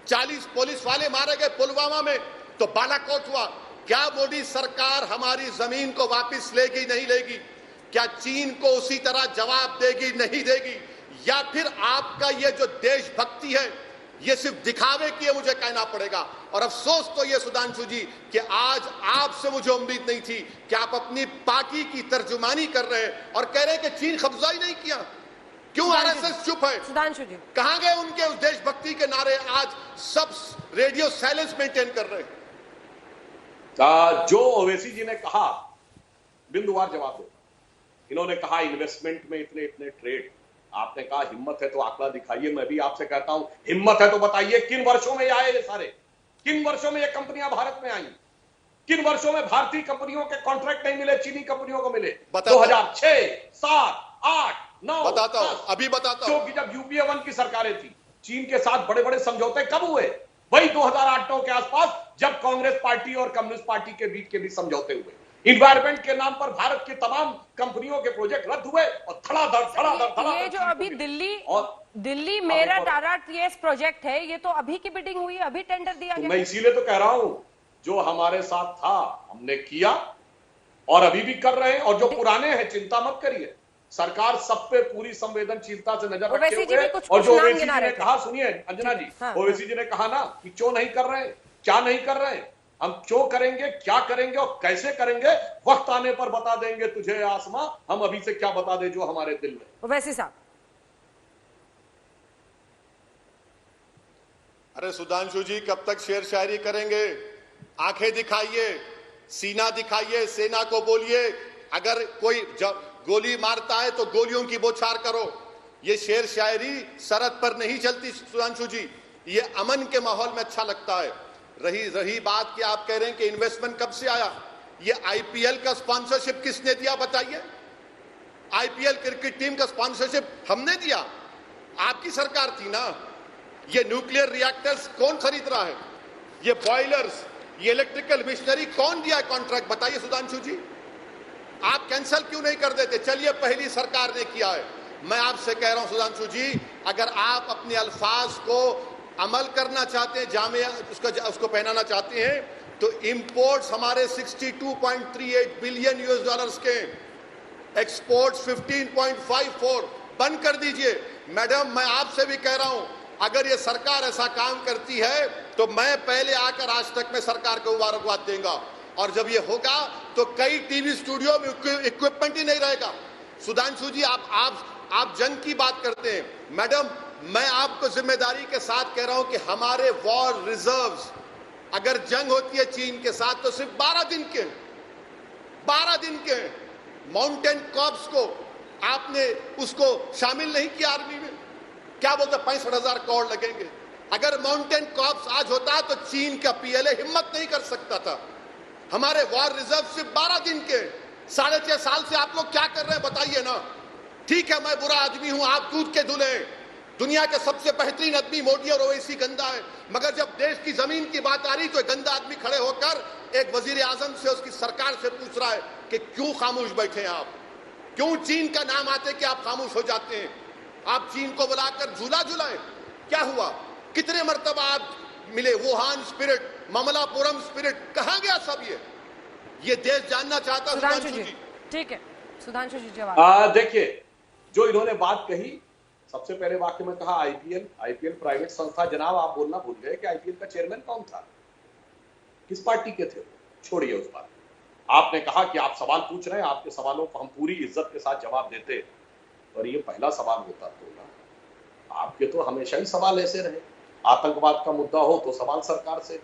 40 पुलिस वाले मारे गए पुलवामा में तो बालाकोट हुआ। क्या मोदी सरकार हमारी जमीन को वापस लेगी? नहीं लेगी। क्या चीन को उसी तरह जवाब देगी? नहीं देगी। या फिर आपका ये जो देशभक्ति है ये सिर्फ दिखावे की है, मुझे कहना पड़ेगा। और अफसोस तो ये सुधांशु जी कि आज आपसे मुझे उम्मीद नहीं थी कि आप अपनी पार्टी की तर्जुमानी कर रहे हैं और कह रहे हैं कि चीन कब्जा ही नहीं किया। क्यों आरएसएस चुप है? सुधांशु जी कहां गए उनके उस देशभक्ति के नारे? आज सब रेडियो साइलेंस मेंटेन कर रहे हैं। जो ओवैसी जी ने कहा बिंदुवार जवाब दो। इन्होंने कहा इन्वेस्टमेंट में इतने इतने ट्रेड, आपने कहा हिम्मत है तो आंकड़ा दिखाइए। मैं भी आपसे कहता हूं हिम्मत है तो बताइए किन वर्षों में आए ये सारे, किन वर्षों में ये कंपनियां भारत में आई, किन वर्षों में भारतीय कंपनियों के कॉन्ट्रैक्ट नहीं मिले, चीनी कंपनियों को मिले? 2006, 7, 8, 9 बताता हूं, अभी बताता हूं। क्योंकि जब यूपीए 1 की सरकारें थी चीन के साथ बड़े बड़े समझौते कब हुए? वही 2008-9 के आसपास जब कांग्रेस पार्टी और कम्युनिस्ट पार्टी के बीच समझौते हुए। इन्वायरमेंट के नाम पर भारत की तमाम कंपनियों के प्रोजेक्ट रद्द हुए और धड़ाधड़ ये जो अभी दिल्ली मेरठ RRTS प्रोजेक्ट है, ये तो अभी की बिडिंग हुई, अभी टेंडर दिया गया। मैं इसीलिए तो कह रहा हूं, जो हमारे साथ था हमने किया और अभी भी कर रहे हैं, और जो पुराने हैं चिंता मत करिए, सरकार सब पे पूरी संवेदनशीलता से नजर रखे हुए है। और जो ओवैसी जी ने कहा, सुनिए अंजना जी, ओवैसी जी ने कहा ना कि क्यों नहीं कर रहे, क्या नहीं कर रहे, हम क्यों करेंगे, क्या करेंगे और कैसे करेंगे, वक्त आने पर बता देंगे तुझे आसमां, हम अभी से क्या बता दें जो हमारे दिल में। ओवैसी साहब, अरे सुधांशु जी कब तक शेर शायरी करेंगे? आंखें दिखाइए, सीना दिखाइए, सेना को बोलिए अगर कोई गोली मारता है तो गोलियों की बौछार करो। ये शेर शायरी सरहद पर नहीं चलती सुधांशु जी, ये अमन के माहौल में अच्छा लगता है। रही बात कि आप कह रहे हैं कि इन्वेस्टमेंट कब से आया, ये आईपीएल का स्पॉन्सरशिप किसने दिया बताइए? आईपीएल क्रिकेट टीम का स्पॉन्सरशिप हमने दिया, आपकी सरकार थी ना। ये न्यूक्लियर रिएक्टर्स कौन खरीद रहा है? ये बॉयलर्स, ये इलेक्ट्रिकल मशीनरी कौन दिया है कॉन्ट्रैक्ट बताइए सुधांशु जी? आप कैंसिल क्यों नहीं कर देते? चलिए पहली सरकार ने किया है। मैं आपसे कह रहा हूं सुधांशु जी, अगर आप अपने अल्फाज को अमल करना चाहते हैं, जामिया उसको पहनाना चाहते हैं, तो इंपोर्ट्स हमारे 62.38 बिलियन यूएस डॉलर्स के, एक्सपोर्ट्स 15.54 बंद कर दीजिए। मैडम मैं आपसे भी कह रहा हूं, अगर ये सरकार ऐसा काम करती है तो मैं पहले आकर आज तक में सरकार को मुबारकबाद देगा, और जब ये होगा तो कई टीवी स्टूडियो में इक्विपमेंट ही नहीं रहेगा। सुधांशु जी आप जंग की बात करते हैं, मैडम मैं आपको जिम्मेदारी के साथ कह रहा हूं कि हमारे वॉर रिजर्व्स, अगर जंग होती है चीन के साथ तो सिर्फ 12 दिन के माउंटेन कॉर्प्स को आपने उसको शामिल नहीं किया आर्मी में। क्या बोलते 65,000 करोड़ लगेंगे। अगर माउंटेन कॉर्प्स आज होता तो चीन का पीएलए हिम्मत नहीं कर सकता था। हमारे वॉर रिजर्व सिर्फ 12 दिन के, 6.5 साल से आप लोग क्या कर रहे हैं बताइए ना। ठीक है मैं बुरा आदमी हूं, आप दूध के धुले, दुनिया के सबसे बेहतरीन आदमी मोदी और ओवैसी गंदा है, मगर जब देश की जमीन की बात आ रही तो एक गंदा आदमी खड़े होकर एक वजीर आजम से, उसकी सरकार से पूछ रहा है कि क्यों खामोश बैठे हैं आप, क्यों चीन का नाम आते कि आप खामोश हो जाते हैं। आप चीन को बुलाकर झूला झुलाएं, क्या हुआ? कितने मर्तबा आप मिले? वुहान स्पिरिट, ममलापुरम स्पिरिट, कहां गया सब? ये देश जानना चाहता है सुधांशु जी। ठीक है सुधांशु जी जवाब। देखिए जो इन्होंने बात कही, सबसे पहले वाक्य में कहा आईपीएल प्राइवेट संस्था। जनाब आप बोलना भूल गए कि आईपीएल का चेयरमैन कौन था, किस पार्टी के थे? छोड़िए उस बात। आपने कहा कि आप सवाल पूछ रहे हैं, आपके सवालों को हम पूरी इज्जत के साथ जवाब देते, और ये पहला सवाल होता तो ना। आपके तो हमेशा ही सवाल ऐसे रहे, आतंकवाद का मुद्दा हो तो सवाल सरकार से,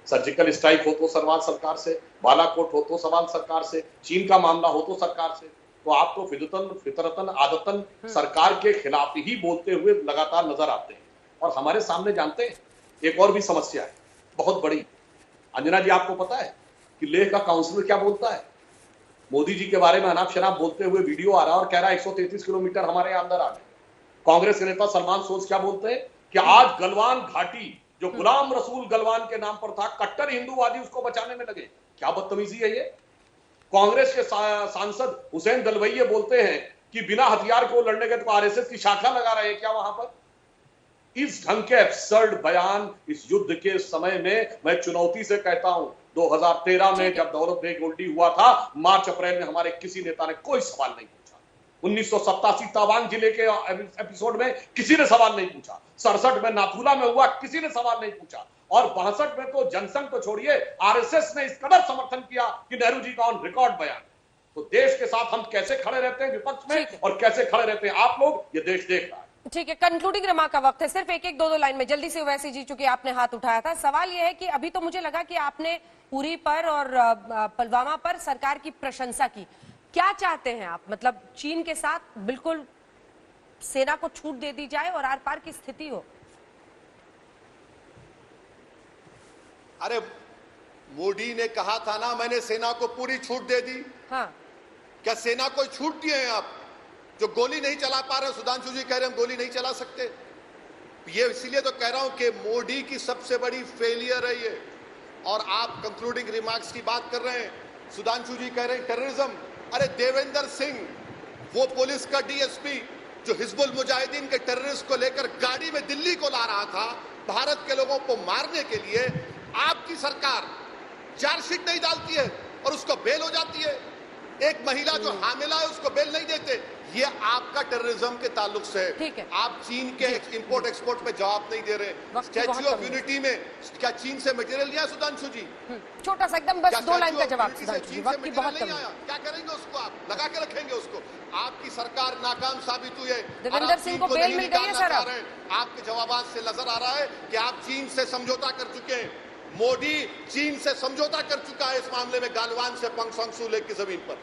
सर्जिकल स्ट्राइक हो तो सवाल सरकार से, बालाकोट हो तो सवाल सरकार से, चीन का मामला हो तो सरकार से। तो आप तो फितरतन आदतन सरकार के खिलाफ ही बोलते हुए लगातार नजर आते हैं। और हमारे सामने जानते हैं एक और भी समस्या है बहुत बड़ी। अंजना जी आपको पता है कि लेह का काउंसिलर क्या बोलता है? मोदी जी के बारे में अनाप शनाप बोलते हुए वीडियो आ रहा है और कह रहा है 133 किलोमीटर हमारे अंदर आ गए। कांग्रेस के नेता सलमान सोज क्या बोलते हैं कि आज गलवान घाटी जो गुलाम रसूल गलवान के नाम पर था, कट्टर हिंदूवादी उसको बचाने में लगे। क्या बदतमीजी है ये। कांग्रेस के सांसद हुसैन दलवैये बोलते हैं कि बिना हथियार को लड़ने के तो आरएसएस की शाखा लगा रहे हैं क्या वहां पर। इस ढंग के एब्सर्ड बयान इस युद्ध के समय में मैं चुनौती से कहता हूं, 2013 में जब दौलत बेग गोल्डी हुआ था, मार्च अप्रैल में हमारे किसी नेता ने कोई सवाल नहीं पूछा। 1987 तवांग जिले के एपिसोड में किसी ने सवाल नहीं पूछा। 67 में नाथुला में हुआ, किसी ने सवाल नहीं पूछा। और 62 में तो जनसंघ तो छोड़िए, आरएसएस ने इस कदर समर्थन किया कि नेहरू जी का ऑन रिकॉर्ड बयान। तो देश के साथ हम कैसे खड़े रहते हैं विपक्ष में और कैसे खड़े रहते हैं आप लोग, ये देश देख रहा है। ठीक है, कंक्लूडिंग रिमार्क का वक्त है। सिर्फ एक दो लाइन में जल्दी से ओवैसी जी, चूंकि आपने हाथ उठाया था, सवाल यह है कि अभी तो मुझे लगा कि आपने पुरी पर और पुलवामा पर सरकार की प्रशंसा की। क्या चाहते हैं आप? मतलब चीन के साथ बिल्कुल सेना को छूट दे दी जाए और आर पार की स्थिति हो? अरे मोदी ने कहा था ना, मैंने सेना को पूरी छूट दे दी। हाँ। क्या सेना को छूट दिए हैं आप? जो गोली नहीं चला पा रहे, सुधांशु जी कह रहे हैं हम गोली नहीं चला सकते। ये इसीलिए तो कह रहा हूं कि मोदी की सबसे बड़ी फेलियर है ये। और आप कंक्लूडिंग रिमार्क्स की बात कर रहे हैं, सुधांशु जी कह रहे हैं टेररिज्म। अरे देवेंद्र सिंह, वो पुलिस का डीएसपी जो हिजबुल मुजाहिदीन के टेररिस्ट को लेकर गाड़ी में दिल्ली को ला रहा था भारत के लोगों को मारने के लिए, आपकी सरकार चार्जशीट नहीं डालती है और उसको बेल हो जाती है। एक महिला जो हामिला है उसको बेल नहीं देते। ये आपका टेररिज्म के ताल्लुक से है। आप चीन के इंपोर्ट एक्सपोर्ट पे जवाब नहीं दे रहे। स्टैच्यू ऑफ यूनिटी में क्या चीन से मटेरियल लिया सुधांशु जी? छोटा सा एकदम, बस 2 लाइन का जवाब सुधांशु जी, वक्त की बहुत कमी। क्या करेंगे उसको? आप लगा के रखेंगे उसको? आपकी सरकार नाकाम साबित हुई है। देवेंद्र सिंह को बेल मिल गई है सर। आपके जवाबात से नजर आ रहा है कि आप चीन से समझौता कर चुके हैं। मोदी चीन से समझौता कर चुका है इस मामले में, गालवान से पंग संगसू लेक की जमीन पर।